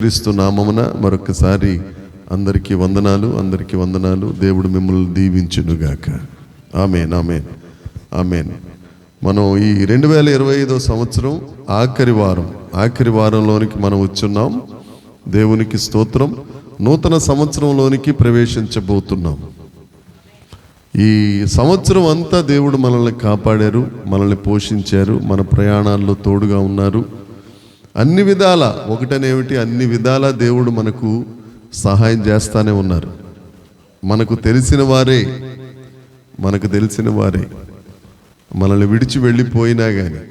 క్రీస్తు నామమున మరొకసారి అందరికీ వందనాలు. దేవుడు మిమ్మల్ని దీవించునుగాక. ఆమేన్ ఆమేన్ ఆమేన్. మనం ఈ 2025 సంవత్సరం ఆఖరి వారంలోనికి మనం వచ్చున్నాం. దేవునికి స్తోత్రం. నూతన సంవత్సరంలోనికి ప్రవేశించబోతున్నాం. ఈ సంవత్సరం అంతా దేవుడు మనల్ని కాపాడారు, మనల్ని పోషించారు, మన ప్రయాణాల్లో తోడుగా ఉన్నారు. అన్ని విధాల అన్ని విధాల దేవుడు మనకు సహాయం చేస్తానే ఉన్నారు. మనకు తెలిసిన వారే మనల్ని విడిచి వెళ్ళిపోయినా కానీ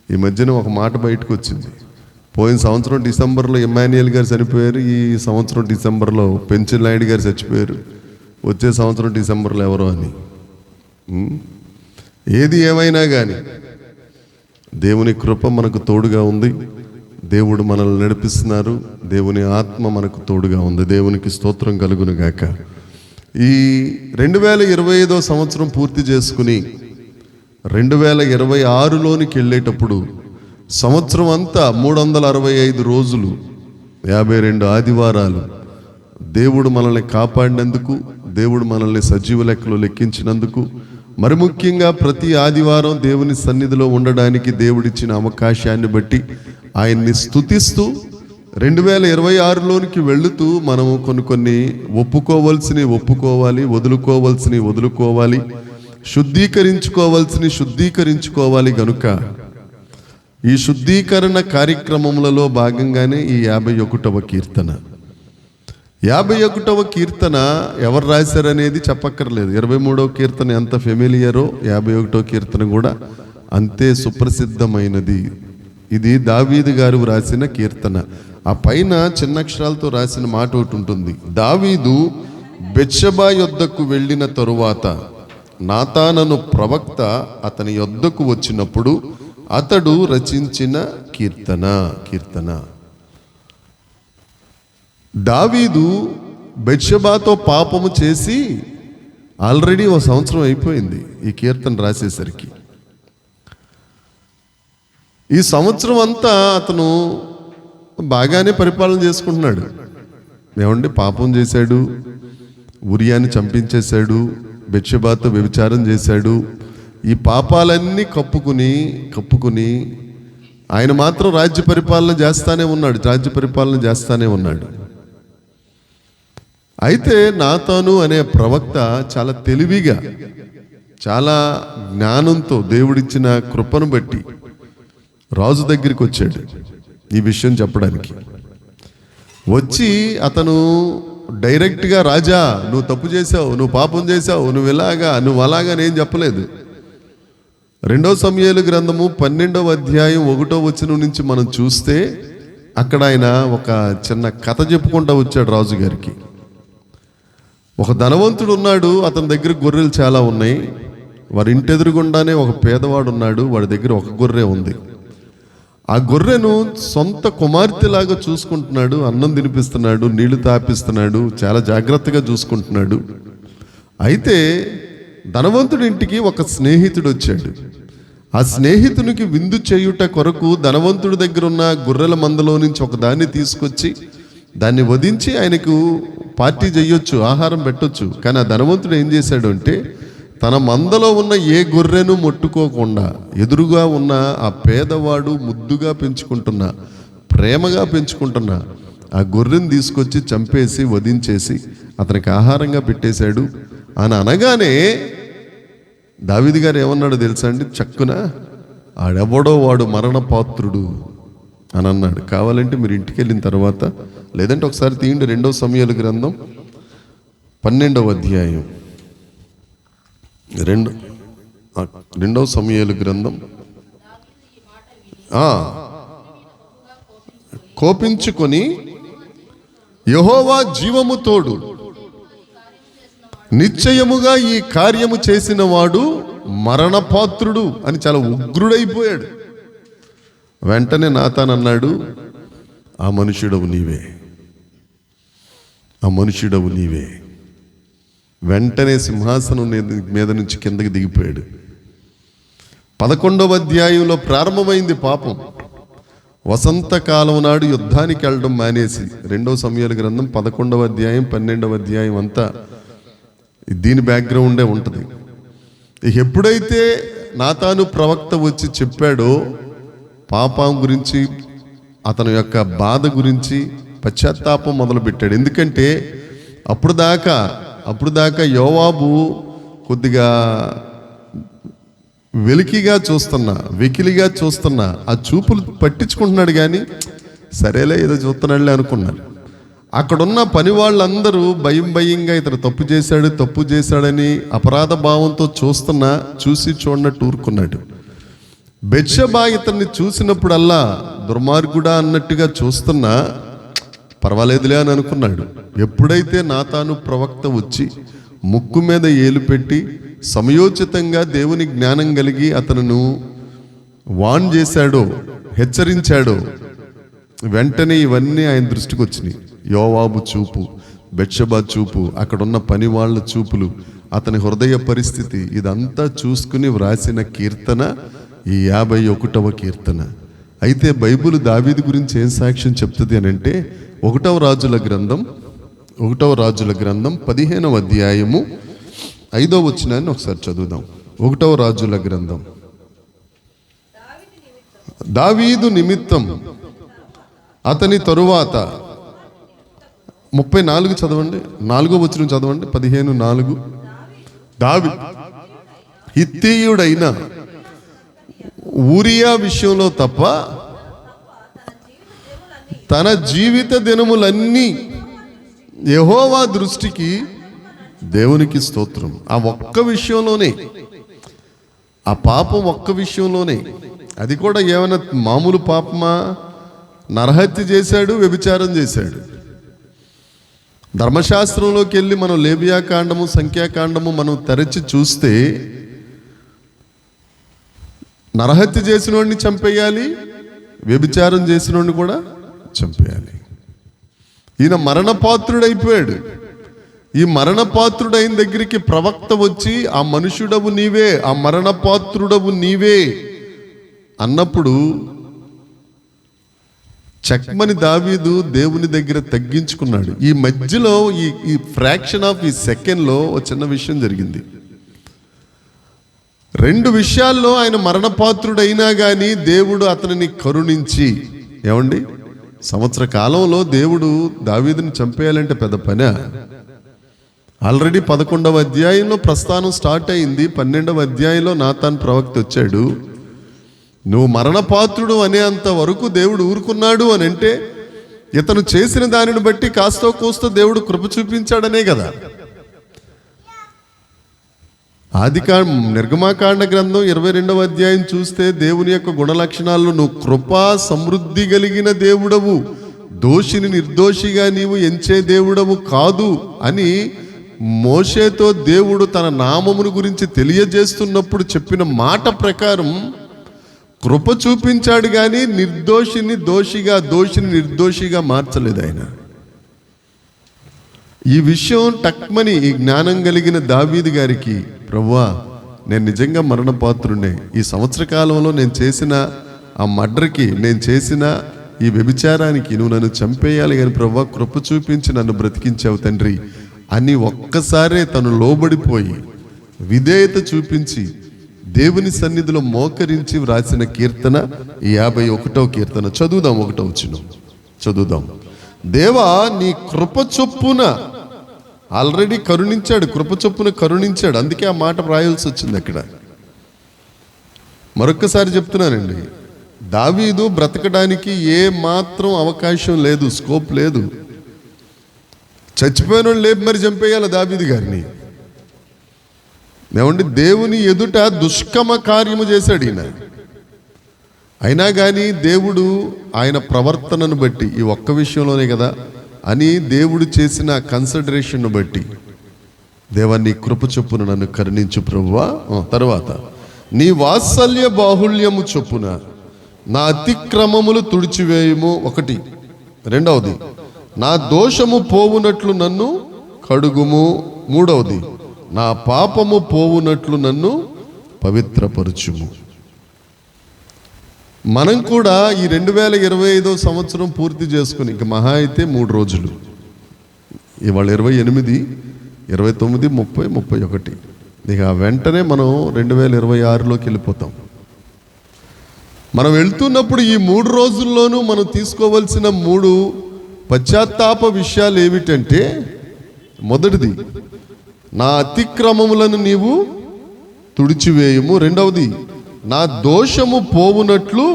ఈ మధ్యన ఒక మాట బయటకు వచ్చింది. పోయిన సంవత్సరం డిసెంబర్లో ఎమ్మాన్యుయల్ గారు చనిపోయారు. ఈ సంవత్సరం డిసెంబర్లో పెన్షన్ నాయుడు గారు చచ్చిపోయారు. వచ్చే సంవత్సరం డిసెంబర్లో ఎవరో అని. ఏది ఏమైనా కానీ దేవుని కృప మనకు తోడుగా ఉంది. దేవుడు మనల్ని నడిపిస్తున్నారు. దేవుని ఆత్మ మనకు తోడుగా ఉంది. దేవునికి స్తోత్రం కలుగును గాక. ఈ 2025 సంవత్సరం పూర్తి చేసుకుని 2026లోనికి వెళ్ళేటప్పుడు సంవత్సరం అంతా 365 రోజులు 52 ఆదివారాలు దేవుడు మనల్ని కాపాడినందుకు, దేవుడు మనల్ని సజీవ లెక్కలో లెక్కించినందుకు, మరి ముఖ్యంగా ప్రతి ఆదివారం దేవుని సన్నిధిలో ఉండడానికి దేవుడిచ్చిన అవకాశాన్ని బట్టి ఆయన్ని స్తుతిస్తూ 2026లోనికి వెళుతూ మనము కొన్ని ఒప్పుకోవాలి, వదులుకోవాలి, శుద్ధీకరించుకోవాలి. గనుక ఈ శుద్ధీకరణ కార్యక్రమములలో భాగంగానే ఈ 51వ కీర్తన. 51వ కీర్తన ఎవరు రాశారనేది చెప్పక్కర్లేదు. 23వ కీర్తన ఎంత ఫెమిలియరో 51వ కీర్తన కూడా అంతే సుప్రసిద్ధమైనది. ఇది దావీదు గారు రాసిన కీర్తన. ఆ పైన చిన్న అక్షరాలతో రాసిన మాట ఒకటి ఉంటుంది. దావీదు బెత్షెబా యొద్దకు వెళ్ళిన తరువాత నాతానను ప్రవక్త అతని యొద్దకు వచ్చినప్పుడు అతడు రచించిన కీర్తన. దావీదు బెత్షెబాతో పాపము చేసి ఆల్రెడీ 1 సంవత్సరం అయిపోయింది ఈ కీర్తన రాసేసరికి. ఈ సంవత్సరం అంతా అతను బాగానే పరిపాలన చేసుకుంటున్నాడు. ఏమండి, పాపం చేశాడు, ఉరియాని చంపించేశాడు, బెత్షెబాతో వ్యభిచారం చేశాడు. ఈ పాపాలన్నీ కప్పుకుని ఆయన మాత్రం రాజ్య పరిపాలన చేస్తానే ఉన్నాడు. అయితే నాతాను అనే ప్రవక్త చాలా తెలివిగా, చాలా జ్ఞానంతో దేవుడిచ్చిన కృపను బట్టి రాజు దగ్గరికి వచ్చాడు ఈ విషయం చెప్పడానికి. వచ్చి అతను డైరెక్ట్గా, రాజా నువ్వు తప్పు చేసావు, నువ్వు పాపం చేసావు, నువ్వు అలాగా నేను చెప్పలేదు. 2 సమూయేలు గ్రంథము 12వ అధ్యాయం 1వ వచనం నుంచి మనం చూస్తే అక్కడ ఆయన ఒక చిన్న కథ చెప్పుకుంటూ వచ్చాడు రాజు గారికి. ఒక ధనవంతుడు ఉన్నాడు, అతని దగ్గర గొర్రెలు చాలా ఉన్నాయి. వారి ఇంటి ఎదురుగుండానే ఒక పేదవాడు ఉన్నాడు, వాడి దగ్గర ఒక గొర్రె ఉంది. ఆ గొర్రెను సొంత కుమార్తెలాగా చూసుకుంటున్నాడు, అన్నం తినిపిస్తున్నాడు, నీళ్లు తాపిస్తున్నాడు, చాలా జాగ్రత్తగా చూసుకుంటున్నాడు. అయితే ధనవంతుడి ఇంటికి ఒక స్నేహితుడు వచ్చాడు. ఆ స్నేహితునికి విందు చేయుట కొరకు ధనవంతుడి దగ్గర ఉన్న గొర్రెల మందలో నుంచి ఒక దాన్ని తీసుకొచ్చి దాన్ని వధించి ఆయనకు పార్టీ చేయొచ్చు, ఆహారం పెట్టొచ్చు. కానీ ఆ ధనవంతుడు ఏం చేశాడు అంటే తన మందలో ఉన్న ఏ గొర్రెను ముట్టుకోకుండా ఎదురుగా ఉన్న ఆ పేదవాడు ముద్దుగా ప్రేమగా పెంచుకుంటున్న ఆ గొర్రెను తీసుకొచ్చి చంపేసి వధించేసి అతనికి ఆహారంగా పెట్టేశాడు అని అనగానే దావీదు గారు ఏమన్నాడో తెలుసా అండి? చక్కున ఆడెవడో వాడు మరణపాత్రుడు అని అన్నాడు. కావాలంటే మీరు ఇంటికి వెళ్ళిన తర్వాత, లేదంటే ఒకసారి తీయండి 2 సమూయేలు గ్రంథం 12వ అధ్యాయం 2 సమూయేలు గ్రంథం. కోపించుకొని యెహోవా జీవము తోడు, నిశ్చయముగా ఈ కార్యము చేసిన వాడు మరణపాత్రుడు అని చాలా ఉగ్రుడైపోయాడు. వెంటనే నాతాను అన్నాడు, ఆ మనుష్యుడవు నీవే. వెంటనే సింహాసనం మీద నుంచి కిందకి దిగిపోయాడు. 11వ అధ్యాయంలో ప్రారంభమైంది పాపం. వసంతకాలం నాడు యుద్ధానికి వెళ్ళడం మానేసి 2 సమూయేలు గ్రంథం 11వ అధ్యాయం 12వ అధ్యాయం అంతా దీని బ్యాక్గ్రౌండే ఉంటుంది. ఎప్పుడైతే నాతాను ప్రవక్త వచ్చి చెప్పాడో పాపం గురించి, అతని యొక్క బాధ గురించి పశ్చాత్తాపం మొదలుపెట్టాడు. ఎందుకంటే అప్పుడు దాకా యోవాబు కొద్దిగా వెకిలిగా చూస్తున్నా ఆ చూపులు పట్టించుకుంటున్నాడు, కానీ సరేలే ఏదో చూస్తున్నాడులే అనుకున్నాడు. అక్కడున్న పని వాళ్ళందరూ భయంగా ఇతను తప్పు చేశాడని అపరాధ భావంతో చూసి చూడనట్టు ఊరుకున్నాడు. బెత్షెబా ఇతన్ని చూసినప్పుడల్లా దుర్మార్గుడా అన్నట్టుగా చూస్తున్నా పర్వాలేదులే అని అనుకున్నాడు. ఎప్పుడైతే నాతాను ప్రవక్త వచ్చి ముక్కు మీద ఏలు పెట్టి సమయోచితంగా దేవుని జ్ఞానం కలిగి అతను వాన్ చేశాడో, హెచ్చరించాడో, వెంటనే ఇవన్నీ ఆయన దృష్టికి వచ్చినాయి. యోవాబు చూపు, బెత్షెబా చూపు, అక్కడున్న పని వాళ్ళ చూపులు, అతని హృదయ పరిస్థితి, ఇదంతా చూసుకుని వ్రాసిన కీర్తన ఈ 51వ కీర్తన. అయితే బైబిల్ దావీదు గురించి ఏం సాక్ష్యం చెప్తుంది అని అంటే 1వ రాజుల గ్రంథం 15వ అధ్యాయము 5వ వచనాన్ని ఒకసారి చదువుదాం. 1వ రాజుల గ్రంథం. దావీదు నిమిత్తం అతని తరువాత 34 చదవండి, 4వ వచనం చదవండి. 15:4 దావీదు హిత్తీయుడైన ఊరియా విషయంలో తప్ప తన జీవిత దినములన్నీ యెహోవా దృష్టికి దేవునికి స్తోత్రం. ఆ ఒక్క విషయంలోనే, ఆ పాపం ఒక్క విషయంలోనే, అది కూడా ఏమైనా మామూలు పాపమా? నరహత్య చేశాడు, వ్యభిచారం చేశాడు. ధర్మశాస్త్రంలోకి వెళ్ళి మనం లేవియాకాండము, సంఖ్యాకాండము మనం తెరచి చూస్తే నరహత్య చేసిన వాడిని చంపేయాలి, వ్యభిచారం చేసిన వాడిని కూడా చంపేయాలి. ఈయన మరణపాత్రుడైపోయాడు. ఈ మరణపాత్రుడైన దగ్గరికి ప్రవక్త వచ్చి ఆ మనుషుడవు నీవే, ఆ మరణపాత్రుడవు నీవే అన్నప్పుడు చెక్మని దావీదు దేవుని దగ్గర తగ్గించుకున్నాడు. ఈ మధ్యలో ఈ ఫ్రాక్షన్ ఆఫ్ ఈ సెకండ్లో ఒక చిన్న విషయం జరిగింది. 2 విషయాల్లో ఆయన మరణపాత్రుడైనా కానీ దేవుడు అతనిని కరుణించి, ఏమండి, సంవత్సర కాలంలో దేవుడు దావీదుని చంపేయాలంటే పెద్ద పనే. ఆల్రెడీ 11వ అధ్యాయంలో ప్రస్థానం స్టార్ట్ అయింది. 12వ అధ్యాయంలో నాతాను ప్రవక్త వచ్చాడు. నువ్వు మరణపాత్రుడు అనే అంత వరకు దేవుడు ఊరుకున్నాడు అని అంటే ఇతను చేసిన దానిని బట్టి కాస్తో కోస్తో దేవుడు కృప చూపించాడనే కదా. నిర్గమాకాండ గ్రంథం 22వ అధ్యాయం చూస్తే దేవుని యొక్క గుణలక్షణాల్లో నువ్వు కృపా సమృద్ధి కలిగిన దేవుడవు, దోషిని నిర్దోషిగా నీవు ఎంచే దేవుడవు కాదు అని మోషేతో దేవుడు తన నామమును గురించి తెలియజేస్తున్నప్పుడు చెప్పిన మాట ప్రకారం కృప చూపించాడు, కానీ నిర్దోషిని నిర్దోషిగా మార్చలేదు ఆయన. ఈ విషయం టక్మని ఈ జ్ఞానం కలిగిన దావీదు గారికి, ప్రభువా నేను నిజంగా మరణపాత్రుడే, ఈ సంవత్సర కాలంలో నేను చేసిన ఆ మర్డర్కి, నేను చేసిన ఈ వ్యభిచారానికి నువ్వు నన్ను చంపేయాలి, కానీ ప్రభువా కృప చూపించి నన్ను బ్రతికించావు తండ్రి అని ఒక్కసారే తను లోబడిపోయి విధేయత చూపించి దేవుని సన్నిధిలో మోకరించి వ్రాసిన కీర్తన ఈ 51వ కీర్తన. చదువుదాం, 1వ వచనం చదువుదాం. దేవా నీ కృప చొప్పున, ఆల్రెడీ కరుణించాడు, కృప చొప్పున కరుణించాడు, అందుకే ఆ మాట రాయాల్సి వచ్చింది అక్కడ. మరొక్కసారి చెప్తున్నానండి, దావీదు బ్రతకడానికి ఏ మాత్రం అవకాశం లేదు, స్కోప్ లేదు. చచ్చిపోయిన వాళ్ళు లేపి మరి చంపేయాలి దావీదు గారిని. ఏమండి, దేవుని ఎదుట దుష్కమ కార్యము చేశాడు ఈయన. అయినా కానీ దేవుడు ఆయన ప్రవర్తనను బట్టి, ఈ ఒక్క విషయంలోనే కదా అని దేవుడు చేసిన కన్సిడరేషన్ బట్టి, దేవా నీ కృప చొప్పున నన్ను కరుణించు ప్రభువా. తర్వాత నీ వాత్సల్య బాహుళ్యము చొప్పున నా అతిక్రమములు తుడిచివేయము. 1. 2వది, నా దోషము పోవునట్లు నన్ను కడుగుము. 3వది, నా పాపము పోవునట్లు నన్ను పవిత్రపరచుము. మనం కూడా ఈ 2025 సంవత్సరం పూర్తి చేసుకుని ఇంక మహా అయితే 3 రోజులు, ఇవాళ 28, 29, 30, 31, ఇక వెంటనే మనం 2026లోకి వెళ్ళిపోతాం. మనం వెళ్తున్నప్పుడు ఈ 3 రోజుల్లోనూ మనం తీసుకోవాల్సిన 3 పశ్చాత్తాప విషయాలు ఏమిటంటే, మొదటిది, నా అతిక్రమములను నీవు తుడిచివేయము. రెండవది, నా దోషము పోవునట్లు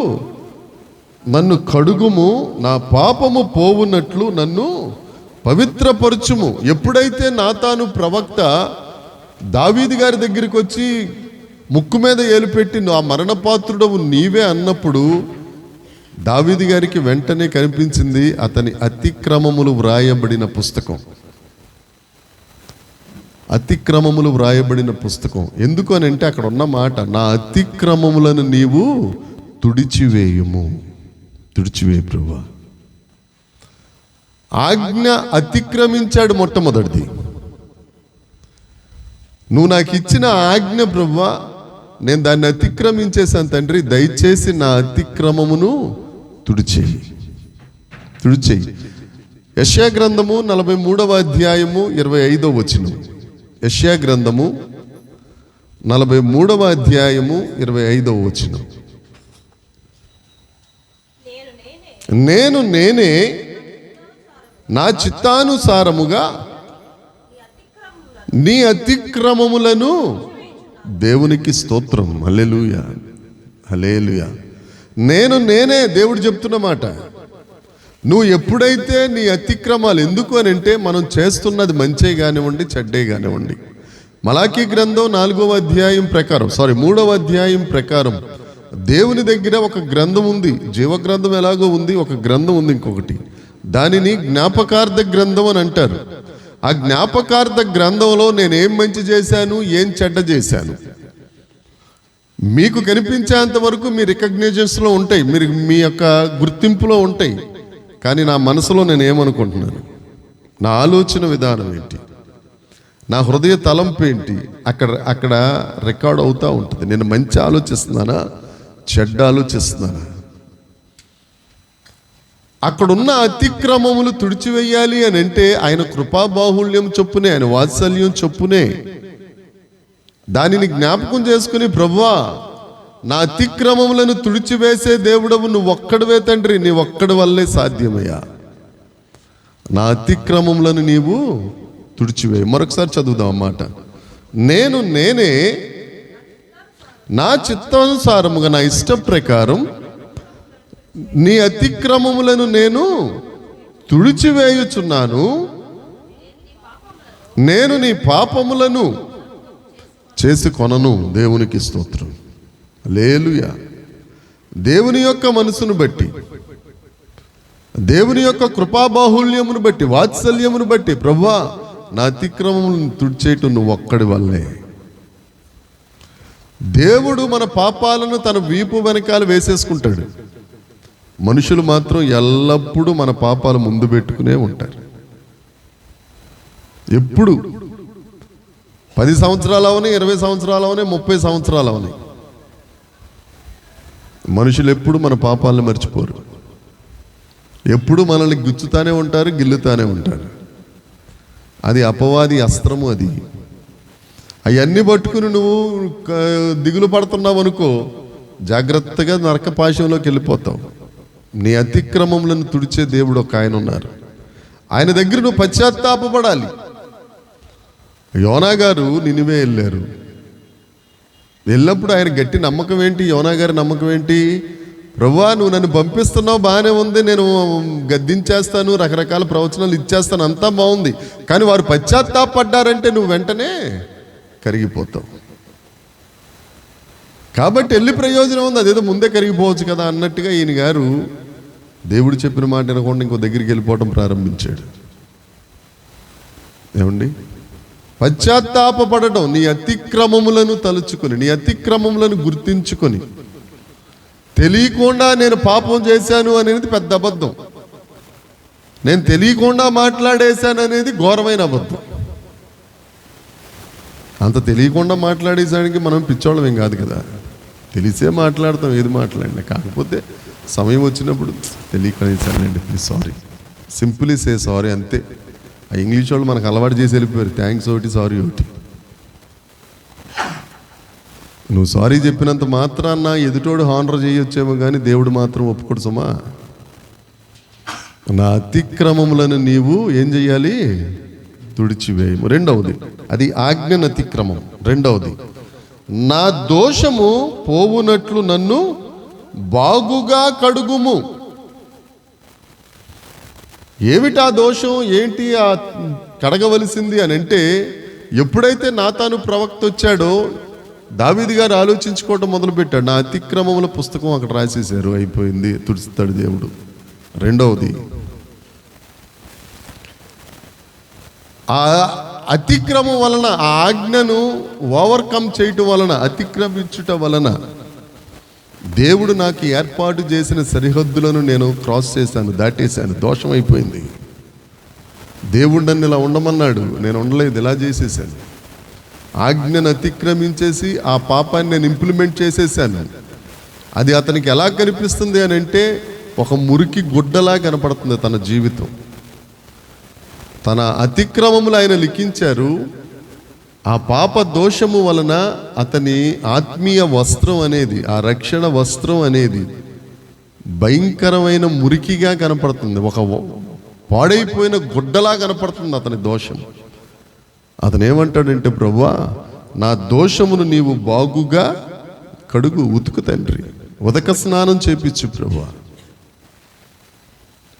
నన్ను కడుగుము, నా పాపము పోవునట్లు నన్ను పవిత్రపరచుము. ఎప్పుడైతే నాతాను ప్రవక్త దావీదు గారి దగ్గరికి వచ్చి ముక్కు మీద ఏలుపెట్టి ఆ మరణపాత్రుడవు నీవే అన్నప్పుడు దావీదు గారికి వెంటనే కనిపించింది అతని అతిక్రమములు వ్రాయబడిన పుస్తకం. అతిక్రమములు వ్రాయబడిన పుస్తకం. ఎందుకు అని అంటే అక్కడ ఉన్న మాట, నా అతిక్రమములను నీవు తుడిచివేయుము. తుడిచివేయి ప్రభువా. ఆజ్ఞ అతిక్రమించాడు మొట్టమొదటిది. నువ్వు నాకు ఇచ్చిన ఆజ్ఞ ప్రభువా, నేను దాన్ని అతిక్రమించేశాను తండ్రి, దయచేసి నా అతిక్రమమును తుడిచేయి. యెషయా గ్రంథము 43వ అధ్యాయము 25వ వచనం. యెషయా గ్రంథము 43వ అధ్యాయము 25వ వచనం. నేనే నా చిత్తానుసారముగా నీ అతిక్రమములను, దేవునికి స్తోత్రం, హల్లెలూయా హల్లెలూయా. నేనే దేవుడు చెప్తున్న మాట. నువ్వు ఎప్పుడైతే నీ అతిక్రమాలు, ఎందుకు అని అంటే మనం చేస్తున్నది మంచే కానివ్వండి చెడ్డే కానివ్వండి. మలాకీ గ్రంథం 4వ అధ్యాయం ప్రకారం, 3వ అధ్యాయం ప్రకారం దేవుని దగ్గర ఒక గ్రంథం ఉంది. జీవ గ్రంథం ఎలాగో ఉంది, ఒక గ్రంథం ఉంది ఇంకొకటి. దానిని జ్ఞాపకార్థ గ్రంథం అని అంటారు. ఆ జ్ఞాపకార్థ గ్రంథంలో నేనేం మంచి చేశాను, ఏం చెడ్డ చేశాను మీకు కనిపించేంత వరకు మీ రికగ్నిషన్స్లో ఉంటాయి, మీరు మీ యొక్క గుర్తింపులో ఉంటాయి. కానీ నా మనసులో నేను ఏమనుకుంటున్నాను, నా ఆలోచన విధానం ఏంటి, నా హృదయ తలంపు ఏంటి, అక్కడ రికార్డ్ అవుతూ ఉంటుంది. నేను మంచి ఆలోచిస్తున్నానా, చెడ్డ ఆలోచిస్తున్నానా. అక్కడున్న అతిక్రమములు తుడిచివేయాలి అని అంటే ఆయన కృపాబాహుళ్యం చొప్పునే, ఆయన వాత్సల్యం చొప్పునే దానిని జ్ఞాపకం చేసుకుని, ప్రభువా నా అతిక్రమములను తుడిచివేసే దేవుడవు నువ్వు ఒక్కడివే తండ్రి, నీ ఒక్కడి వల్లే సాధ్యమయ్యా. నా అతిక్రమములను నీవు తుడిచివేయి. మరొకసారి చదువుదాం అన్నమాట. నేనే నా చిత్తానుసారముగా, నా ఇష్ట ప్రకారం నీ అతిక్రమములను నేను తుడిచివేయుచున్నాను. నేను నీ పాపములను చేసుకొనను. దేవునికి స్తోత్రం, హల్లెలూయా. దేవుని యొక్క మనసును బట్టి, దేవుని యొక్క కృపాబాహుళ్యమును బట్టి, వాత్సల్యమును బట్టి, ప్రభువా నా అతిక్రమములను తుడిచేయటం నువ్వు ఒక్కడి వల్లే. దేవుడు మన పాపాలను తన వీపు వెనకాల వేసేసుకుంటాడు. మనుషులు మాత్రం ఎల్లప్పుడూ మన పాపాలు ముందు పెట్టుకునే ఉంటారు. ఎప్పుడు 10 సంవత్సరాలు అవని, 20 సంవత్సరాలు అవని, 30 సంవత్సరాలు అవని, మనుషులు ఎప్పుడు మన పాపాలను మర్చిపోరు. ఎప్పుడు మనల్ని గుచ్చుతానే ఉంటారు, గిల్లుతానే ఉంటారు. అది అపవాది అస్త్రము. అది అవన్నీ పట్టుకుని నువ్వు దిగులు పడుతున్నావు అనుకో, జాగ్రత్తగా నరకపాశంలోకి వెళ్ళిపోతావు. నీ అతిక్రమములను తుడిచే దేవుడు ఒక ఆయన ఉన్నారు. ఆయన దగ్గర నువ్వు పశ్చాత్తాపపడాలి. యోనా గారు నినివే వెళ్ళారు. వెళ్ళినప్పుడు ఆయన గట్టి నమ్మకం ఏంటి, యోనా గారి నమ్మకం ఏంటి, ప్రభువా నువ్వు నన్ను పంపిస్తున్నావు, బాగానే ఉంది, నేను గద్దించేస్తాను, రకరకాల ప్రవచనాలు ఇచ్చేస్తాను, అంతా బాగుంది. కానీ వారు పశ్చాత్తాపడ్డారంటే నువ్వు వెంటనే కరిగిపోతావు. కాబట్టి వెళ్ళి ప్రయోజనం ఉంది, అదేదో ముందే కరిగిపోవచ్చు కదా అన్నట్టుగా ఈయన గారు దేవుడు చెప్పిన మాట వినకుండా ఇంకో దగ్గరికి వెళ్ళిపోవడం ప్రారంభించాడు. ఏమండి, పశ్చాత్తాపపడటం, నీ అతిక్రమములను తలుచుకొని, నీ అతిక్రమములను గుర్తించుకొని, తెలియకుండా నేను పాపం చేశాను అనేది పెద్ద అబద్ధం. నేను తెలియకుండా మాట్లాడేశాను అనేది ఘోరమైన అబద్ధం. అంత తెలియకుండా మాట్లాడేసానికి మనం పిచ్చోళ్ళం ఏం కాదు కదా. తెలిసే మాట్లాడతాం, ఏది మాట్లాడినా. కాకపోతే సమయం వచ్చినప్పుడు తెలియకనేసానండి, please sorry, simply say sorry, అంతే. ఆ ఇంగ్లీష్ వాళ్ళు మనకు అలవాటు చేసి వెళ్ళిపోయారు, థ్యాంక్స్ ఒకటి సారీ ఒకటి. నువ్వు సారీ చెప్పినంత మాత్రాన్న ఎదుటోడు హానర్ చేయొచ్చేమో కానీ దేవుడు మాత్రం ఒప్పుకోడు సుమా. నా అతిక్రమములను నీవు ఏం చెయ్యాలి? తుడిచివేయము. రెండవది, అది ఆజ్ఞన అతిక్రమం. రెండవది, నా దోషము పోవునట్లు నన్ను బాగుగా కడుగుము. ఏమిటా దోషం, ఏంటి ఆ కడగవలసింది అని అంటే, ఎప్పుడైతే నాతాను ప్రవక్త వచ్చాడో దావీదు గారు ఆలోచించుకోవడం మొదలుపెట్టాడు. నా అతిక్రమముల పుస్తకం అక్కడ రాసేశారు, అయిపోయింది, తుడుస్తాడు దేవుడు. రెండవది, ఆ అతిక్రమం వలన, ఆ ఆజ్ఞను ఓవర్కమ్ చేయటం వలన, అతిక్రమించుట వలన దేవుడు నాకు ఏర్పాటు చేసిన సరిహద్దులను నేను క్రాస్ చేశాను, దాటేశాను, దోషం అయిపోయింది. దేవుడు నన్ను ఇలా ఉండమన్నాడు, నేను ఉండలేదు, ఇలా చేసేసాను. ఆజ్ఞను అతిక్రమించేసి ఆ పాపాన్ని నేను ఇంప్లిమెంట్ చేసేసాను. అది అతనికి ఎలా కనిపిస్తుంది అని అంటే, ఒక మురికి గుడ్డలా కనపడుతుంది తన జీవితం. తన అతిక్రమములు ఆయన లిఖించారు. ఆ పాప దోషము వలన అతని ఆత్మీయ వస్త్రం అనేది, ఆ రక్షణ వస్త్రం అనేది భయంకరమైన మురికిగా కనపడుతుంది, ఒక పాడైపోయిన గుడ్డలా కనపడుతుంది అతని దోషం. అతను ఏమంటాడంటే, ప్రభువా నా దోషమును నీవు బాగుగా కడుగు, ఉతుకు తండ్రి, ఉదక స్నానం చేపించు ప్రభువా,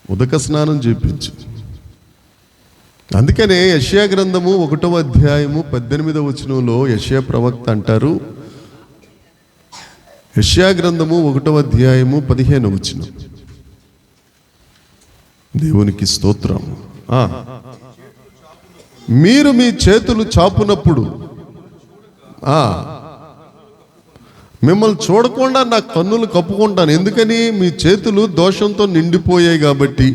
ఉదక స్నానం చేపించు. అందుకనే యెషయా గ్రంథము 1వ అధ్యాయము 18వ వచనంలో యెషయా ప్రవక్త అంటారు, యెషయా గ్రంథము 1వ అధ్యాయము 15వ వచనం, దేవునికి స్తోత్రం. మీరు మీ చేతులు చాపునప్పుడు మిమ్మల్ని చూడకుండా నా కన్నులు కప్పుకుంటాను. ఎందుకని? మీ చేతులు దోషంతో నిండిపోయాయి కాబట్టి.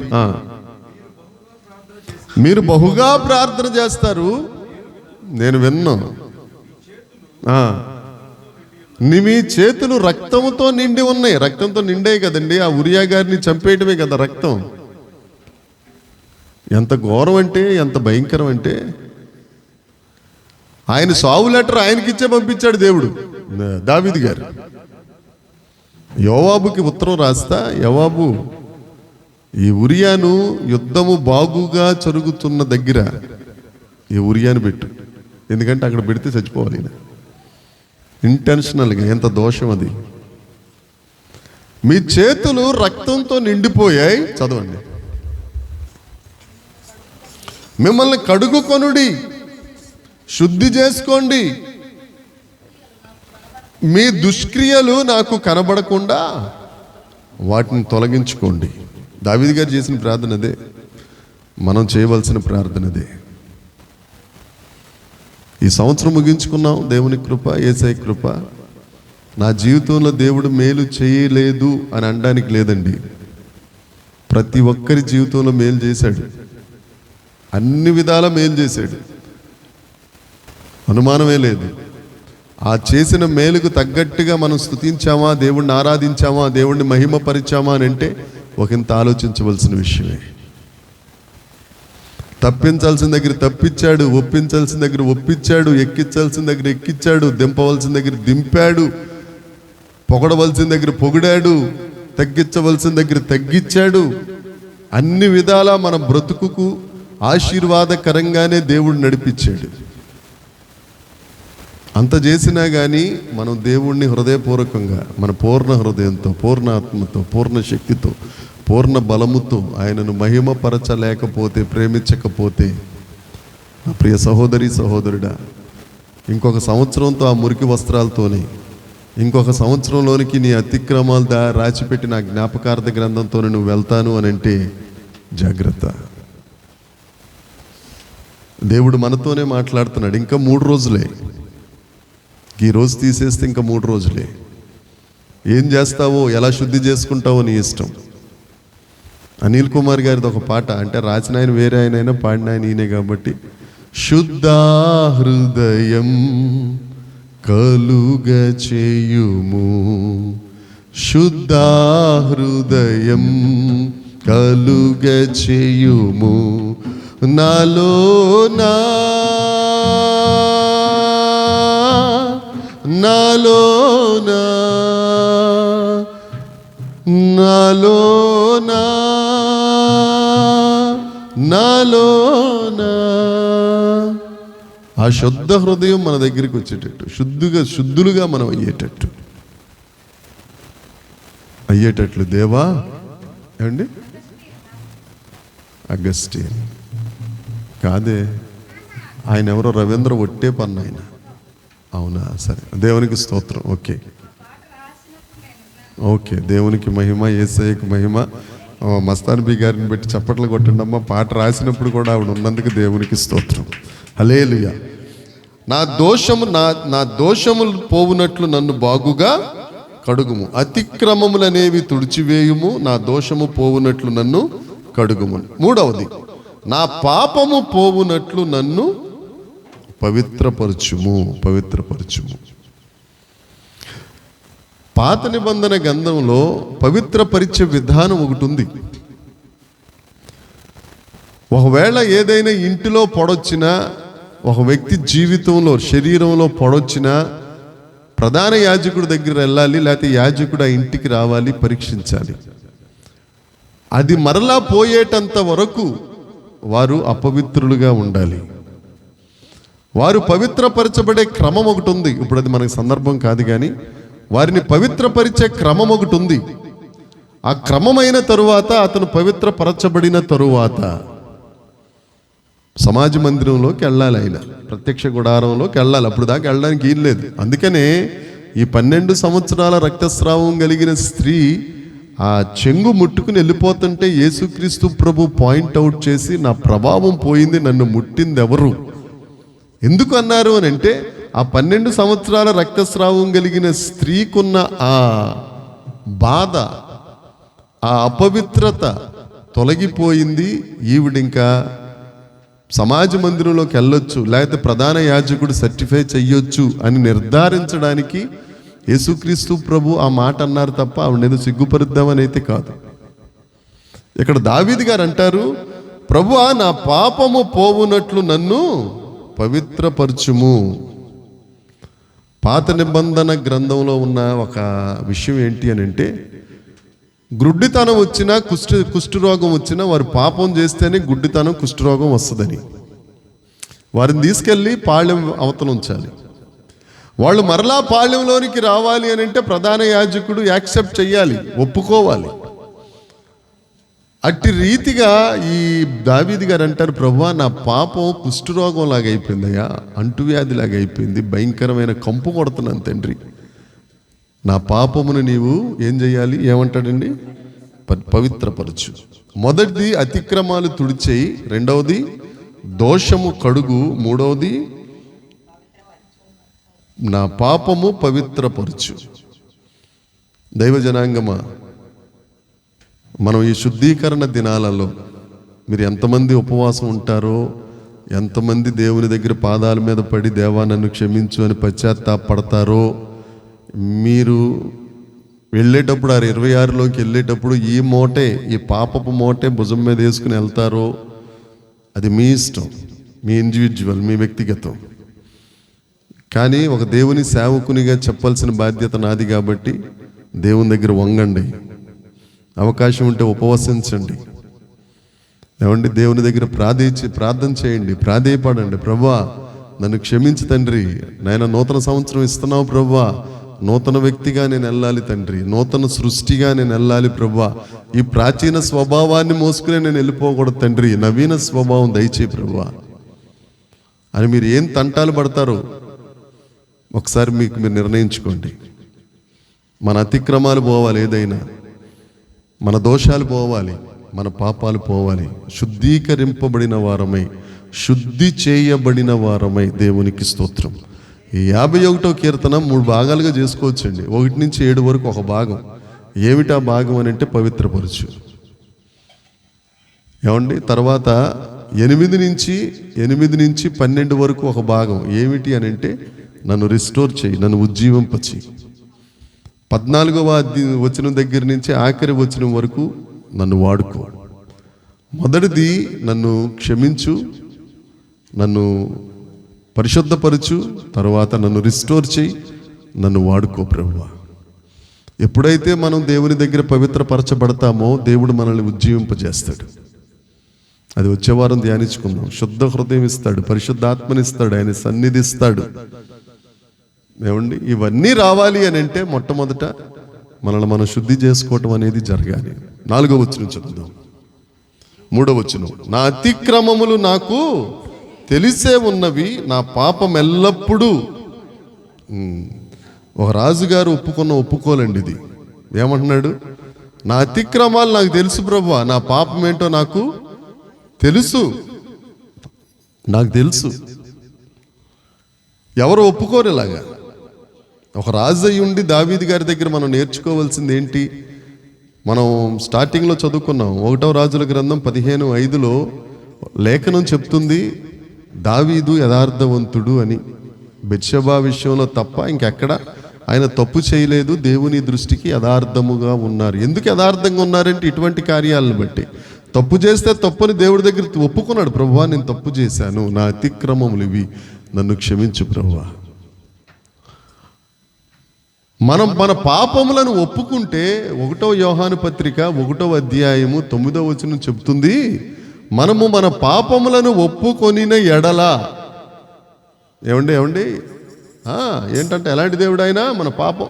మీరు బహుగా ప్రార్థన చేస్తారు, నేను విన్నా. మీ చేతులు రక్తంతో నిండి ఉన్నాయి. రక్తంతో నిండాయి కదండి, ఆ ఉరియా గారిని చంపేయటమే కదా రక్తం. ఎంత ఘోరం అంటే, ఎంత భయంకరం అంటే, ఆయన సావు లెటర్ ఆయనకిచ్చే పంపించాడు దేవుడు. దావీదు గారు యోవాబుకి ఉత్తరం రాస్తా, యోవాబు ఈ ఉరియాను యుద్ధము బాగుగా జరుగుతున్న దగ్గర ఈ ఉరియాను పెట్టు, ఎందుకంటే అక్కడ పెడితే చచ్చిపోవాలి. ఇంటెన్షనల్గా. ఎంత దోషం అది. మీ చేతులు రక్తంతో నిండిపోయాయి. చదవండి. మిమ్మల్ని కడుగుకొనుడి, శుద్ధి చేసుకోండి, మీ దుష్క్రియలు నాకు కనబడకుండా వాటిని తొలగించుకోండి. దావీదు గారు చేసిన ప్రార్థన అదే, మనం చేయవలసిన ప్రార్థన అదే. ఈ సంవత్సరం ముగించుకున్నాం, దేవుని కృప, యేసయ్య కృప. నా జీవితంలో దేవుడు మేలు చేయలేదు అని అనడానికి లేదండి. ప్రతి ఒక్కరి జీవితంలో మేలు చేశాడు, అన్ని విధాల మేలు చేశాడు, అనుమానమే లేదు. ఆ చేసిన మేలుకు తగ్గట్టుగా మనం స్తుతించామా, దేవుణ్ణి ఆరాధించామా, దేవుణ్ణి మహిమపరిచామా అని అంటే ఒకంత ఆలోచించవలసిన విషయమే. తప్పించాల్సిన దగ్గర తప్పించాడు, ఒప్పించాల్సిన దగ్గర ఒప్పించాడు, ఎక్కించాల్సిన దగ్గర ఎక్కించాడు, దింపవలసిన దగ్గర దింపాడు, పొగడవలసిన దగ్గర పొగిడాడు, తగ్గించవలసిన దగ్గర తగ్గించాడు. అన్ని విధాలా మన బ్రతుకుకు ఆశీర్వాదకరంగానే దేవుడు నడిపించాడు. అంత చేసినా కానీ మనం దేవుణ్ణి హృదయపూర్వకంగా, మన పూర్ణ హృదయంతో, పూర్ణ ఆత్మతో, పూర్ణ శక్తితో, పూర్ణ బలముతో ఆయనను మహిమపరచలేకపోతే, ప్రేమించకపోతే, నా ప్రియ సహోదరి సహోదరుడా, ఇంకొక సంవత్సరంతో ఆ మురికి వస్త్రాలతోనే, ఇంకొక సంవత్సరంలోనికి నీ అతిక్రమాలు రాచిపెట్టి నా జ్ఞాపకార్థ గ్రంథంతో నువ్వు వెళ్తాను అని అంటే జాగ్రత్త. దేవుడు మనతోనే మాట్లాడుతున్నాడు. ఇంకా 3 రోజులే, ఈ రోజు తీసేస్తే ఇంకా 3 రోజులే. ఏం చేస్తావో, ఎలా శుద్ధి చేసుకుంటావో నీ ఇష్టం. అనిల్ కుమార్ గారిది ఒక పాట, అంటే రాసిన ఆయన వేరే ఆయన, పాడిన ఆయన ఈయనే కాబట్టి, శుద్ధ హృదయం కలుగ చేయుము. శుద్ధ హృదయం కలుగ చేయుము నాలోనా నాలోనా నాలోనా నాలోనా. ఆ శుద్ధ హృదయం మన దగ్గరికి వచ్చేటట్టు, శుద్ధులుగా మనం అయ్యేటట్లు దేవా. ఏమండి, అగస్టిన్ కాదే, ఆయన ఎవరో రవీంద్ర ఒట్టే పన్ను ఆయన. అవునా, సరే, దేవునికి స్తోత్రం. ఓకే, దేవునికి మహిమ, యేసయ్యకు మహిమ. మస్తాన్ బి గారిని పెట్టి చప్పట్లు కొట్టండి అమ్మ. పాట రాసినప్పుడు కూడా ఆవిడ ఉన్నందుకు దేవునికి స్తోత్రం. హల్లెలూయా. నా దోషములు పోవునట్లు నన్ను బాగుగా కడుగుము, అతిక్రమములనేవి తుడిచివేయుము, నా దోషము పోవునట్లు నన్ను కడుగుము. మూడవది, నా పాపము పోవునట్లు నన్ను పవిత్రపరచుము. పాత నిబంధన గ్రంథంలో పవిత్రపరిచే విధానం ఒకటి ఉంది. ఒకవేళ ఏదైనా ఇంటిలో పొడొచ్చినా, ఒక వ్యక్తి జీవితంలో శరీరంలో పొడొచ్చినా ప్రధాన యాజకుడి దగ్గర వెళ్ళాలి, లేకపోతే యాజకుడు ఆ ఇంటికి రావాలి, పరీక్షించాలి. అది మరలా పోయేటంత వరకు వారు అపవిత్రులుగా ఉండాలి. వారు పవిత్రపరచబడే క్రమం ఒకటి ఉంది. ఇప్పుడు అది మనకి సందర్భం కాదు, కానీ వారిని పవిత్రపరిచే క్రమం ఒకటి ఉంది. ఆ క్రమమైన తరువాత, అతను పవిత్రపరచబడిన తరువాత సమాజ మందిరంలోకి వెళ్ళాలి, ఆయన ప్రత్యక్ష గుడారంలోకి వెళ్ళాలి. అప్పుడు దాకా వెళ్ళడానికి ఏం లేదు. అందుకనే ఈ 12 సంవత్సరాల రక్తస్రావం కలిగిన స్త్రీ ఆ చెంగు ముట్టుకుని వెళ్ళిపోతుంటే యేసుక్రీస్తు ప్రభు పాయింట్అవుట్ చేసి, నా ప్రభావం పోయింది, నన్ను ముట్టింది ఎవరు, ఎందుకు అన్నారు అని అంటే, ఆ 12 సంవత్సరాల రక్తస్రావం కలిగిన స్త్రీకున్న ఆ బాధ, ఆ అపవిత్రత తొలగిపోయింది. ఈవిడింకా సమాజ మందిరంలోకి వెళ్ళొచ్చు, లేకపోతే ప్రధాన యాజకుడు సర్టిఫై చెయ్యొచ్చు అని నిర్ధారించడానికి యేసుక్రీస్తు ప్రభు ఆ మాట అన్నారు తప్ప ఆవిడేదో సిగ్గుపరుద్దామని అయితే కాదు. ఇక్కడ దావీదు గారు అంటారు, ప్రభువా, నా పాపము పోవునట్లు నన్ను పవిత్రపరచుము. పాత నిబంధన గ్రంథంలో ఉన్న ఒక విషయం ఏంటి అని అంటే, గుడ్డితనం వచ్చినా, కుష్ఠరోగం వచ్చినా వారు పాపం చేస్తేనే గుడ్డితనం, కుష్ఠరోగం వస్తుందని వారిని తీసుకెళ్ళి పాళ్యం అవతల ఉంచాలి. వాళ్ళు మరలా పాళ్యంలోనికి రావాలి అని అంటే ప్రధాన యాజకుడు యాక్సెప్ట్ చెయ్యాలి, ఒప్పుకోవాలి. అట్టి రీతిగా ఈ దావీదు గారు అంటారు, ప్రభువా, నా పాపం కుష్ఠరోగం లాగా అయిపోయిందయ్యా, అంటువ్యాధి లాగా అయిపోయింది, భయంకరమైన కంపు కొడుతున్నాను తండ్రి, నా పాపమును నీవు ఏం చేయాలి? ఏమంటాడండి? పవిత్రపరచు. మొదటిది అతిక్రమాలు తుడిచేయి, రెండవది దోషము కడుగు, మూడవది నా పాపము పవిత్రపరచు. దైవ జనాంగమా, మనం ఈ శుద్ధీకరణ దినాలలో మీరు ఎంతమంది ఉపవాసం ఉంటారో, ఎంతమంది దేవుని దగ్గర పాదాల మీద పడి దేవా నన్ను క్షమించు అని పశ్చాత్తాపడతారో, మీరు వెళ్ళేటప్పుడు 26లోకి వెళ్ళేటప్పుడు ఈ మూటే, ఈ పాపపు మూటే భుజం మీద వేసుకుని వెళ్తారో అది మీ ఇష్టం, మీ ఇండివిజువల్, మీ వ్యక్తిగతం. కానీ ఒక దేవుని సేవకునిగా చెప్పాల్సిన బాధ్యత నాది కాబట్టి దేవుని దగ్గర వంగండి, అవకాశం ఉంటే ఉపవసించండి. ఏమండి, దేవుని దగ్గర ప్రార్థన చేయండి, ప్రాధేయపడండి. ప్రభువా, నన్ను క్షమించు తండ్రి, నాయన నూతన సంవత్సరం ఇస్తున్నావు ప్రభువా, నూతన వ్యక్తిగా నేను వెళ్ళాలి తండ్రి, నూతన సృష్టిగా నేను వెళ్ళాలి ప్రభువా, ఈ ప్రాచీన స్వభావాన్ని మోసుకునే నేను వెళ్ళిపోకూడదు తండ్రి, నవీన స్వభావం దయచేయి ప్రభువా అని మీరు ఏం తంటాలు పడతారో ఒకసారి మీరు నిర్ణయించుకోండి. మన అతిక్రమాలు పోవాలి, ఏదైనా మన దోషాలు పోవాలి, మన పాపాలు పోవాలి. శుద్ధీకరింపబడిన వారమై, శుద్ధి చేయబడిన వారమై దేవునికి స్తోత్రం. ఈ 51వ కీర్తన 3 భాగాలుగా చేసుకోవచ్చండి. 1 నుంచి 7 వరకు ఒక భాగం. ఏమిటా భాగం అని అంటే పవిత్రపరచు. ఏమండి, తర్వాత ఎనిమిది నుంచి 12 వరకు ఒక భాగం ఏమిటి అని అంటే, నన్ను రిస్టోర్ చేయి, నన్ను ఉజ్జీవింపచేయి. 14వ వచనం దగ్గర నుంచి ఆఖరి వచనం వరకు నన్ను వాడుకో. మొదటిది నన్ను క్షమించు, నన్ను పరిశుద్ధపరచు, తర్వాత నన్ను రిస్టోర్ చేయి, నన్ను వాడుకో ప్రభువా. ఎప్పుడైతే మనం దేవుని దగ్గర పవిత్రపరచబడతామో దేవుడు మనల్ని ఉజ్జీవింపజేస్తాడు. అది వచ్చే వారం ధ్యానించుకుందాం. శుద్ధ హృదయం ఇస్తాడు, పరిశుద్ధాత్మనిస్తాడు, ఆయన సన్నిధిస్తాడు. ఏమండి, ఇవన్నీ రావాలి అని అంటే మొట్టమొదట మనల్ని మనం శుద్ధి చేసుకోవటం అనేది జరగాలి. 4వ వచనం చదువుదాం. 3వ వచనం, నా అతిక్రమములు నాకు తెలిసే ఉన్నవి, నా పాపం ఎల్లప్పుడూ. ఒక రాజుగారు ఒప్పుకోలండి ఇది. ఏమంటున్నాడు? నా అతిక్రమాలు నాకు తెలుసు ప్రభువా, నా పాపం ఏంటో నాకు తెలుసు. ఎవరు ఒప్పుకోరు ఇలాగా. ఒక రాజు అయి ఉండి దావీదు గారి దగ్గర మనం నేర్చుకోవాల్సింది ఏంటి? మనం స్టార్టింగ్లో చదువుకున్నాం. 1వ రాజుల గ్రంథం 15:5లో లేఖనం చెప్తుంది దావీదు యథార్థవంతుడు అని. బెత్షెబా విషయంలో తప్ప ఇంకెక్కడ ఆయన తప్పు చేయలేదు, దేవుని దృష్టికి యథార్థముగా ఉన్నారు. ఎందుకు యథార్థంగా ఉన్నారంటే ఇటువంటి కార్యాలను బట్టి. తప్పు చేస్తే తప్పుని దేవుడి దగ్గర ఒప్పుకున్నాడు. ప్రభువా, నేను తప్పు చేశాను, నా అతిక్రమములు ఇవి, నన్ను క్షమించు ప్రభువా. మనం మన పాపములను ఒప్పుకుంటే 1వ యోహాను పత్రిక 1వ అధ్యాయము 9వ వచనం చెప్తుంది, మనము మన పాపములను ఒప్పుకొనిన ఎడల. ఏమండి ఏంటంటే ఎలాంటి దేవుడు ఆయన? మన పాపం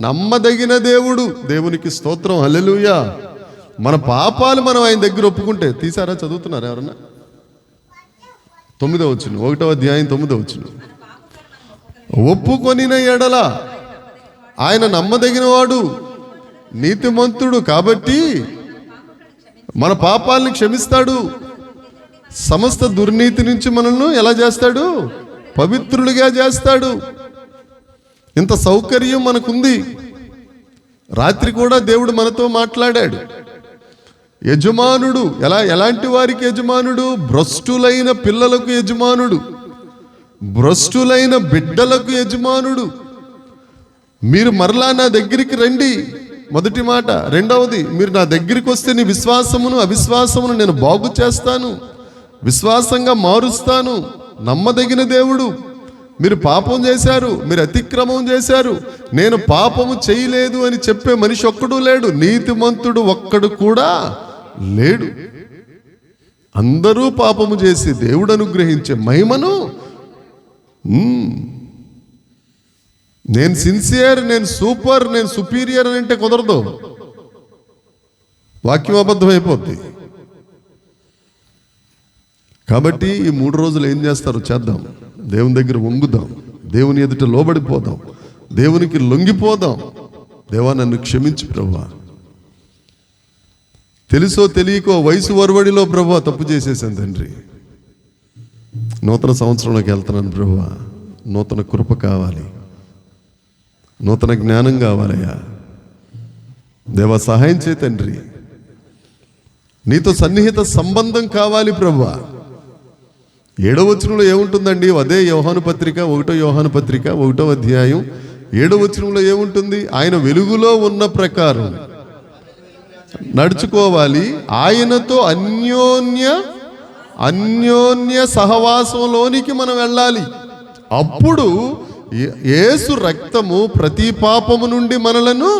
నమ్మదగిన దేవుడు. దేవునికి స్తోత్రం, హల్లెలూయా. మన పాపాలు మనం ఆయన దగ్గర ఒప్పుకుంటే, తీసారా? చదువుతున్నారా ఎవరన్నా? 9వ వచనం, 1వ అధ్యాయం 9వ వచనం, ఒప్పుకొనిన ఎడల ఆయన నమ్మదగినవాడు, నీతిమంతుడు కాబట్టి మన పాపాలను క్షమిస్తాడు, సమస్త దుర్నీతి నుంచి మనల్ని ఎలా చేస్తాడు? పవిత్రులుగా చేస్తాడు. ఇంత సౌకర్యం మనకుంది. రాత్రి కూడా దేవుడు మనతో మాట్లాడాడు. యజమానుడు ఎలాంటి వారికి యజమానుడు? భ్రష్టులైన పిల్లలకు యజమానుడు, భ్రష్టులైన బిడ్డలకు యజమానుడు. మీరు మరలా నా దగ్గరికి రండి, మొదటి మాట. రెండవది, మీరు నా దగ్గరికి వస్తే నీ విశ్వాసమును అవిశ్వాసమును నేను బాగు చేస్తాను, విశ్వాసంగా మారుస్తాను. నమ్మదగిన దేవుడు. మీరు పాపం చేశారు, మీరు అతిక్రమం చేశారు, నేను పాపము చేయలేదు అని చెప్పే మనిషి ఒక్కడు లేడు, నీతిమంతుడు ఒక్కడు కూడా లేడు. అందరూ పాపము చేసి దేవుడు అనుగ్రహించే మహిమను, నేను సిన్సియర్, నేను సూపర్, నేను సుపీరియర్ అని అంటే కుదరదు. వాక్యం అబద్ధం అయిపోద్ది. కాబట్టి ఈ 3 రోజులు ఏం చేస్తారో చేద్దాం. దేవుని దగ్గర వంగుదాం, దేవుని ఎదుట లోబడిపోదాం, దేవునికి లొంగిపోదాం. దేవా, నన్ను క్షమించు ప్రభువా. తెలుసో తెలియకో వయసు వరవడిలో ప్రభువా తప్పు చేసేసాను తండ్రి. నూతన సంవత్సరంలోకి వెళ్తున్నాను ప్రభువా, నూతన కృప కావాలి, నూతన జ్ఞానం కావాలయ్యా. దేవా, సహాయం చేయి తండ్రి. నీతో సన్నిహిత సంబంధం కావాలి ప్రభువా. 7వ వచనంలో ఏముంటుందండి? అదే యోహాను పత్రిక 1వ యోహాను పత్రిక 1వ అధ్యాయం 7వ వచనంలో ఏముంటుంది? ఆయన వెలుగులో ఉన్న ప్రకారం నడుచుకోవాలి, ఆయనతో అన్యోన్య సహవాసంలోనికి మనం వెళ్ళాలి. అప్పుడు యేసు రక్తము ప్రతి పాపము నుండి మనలను.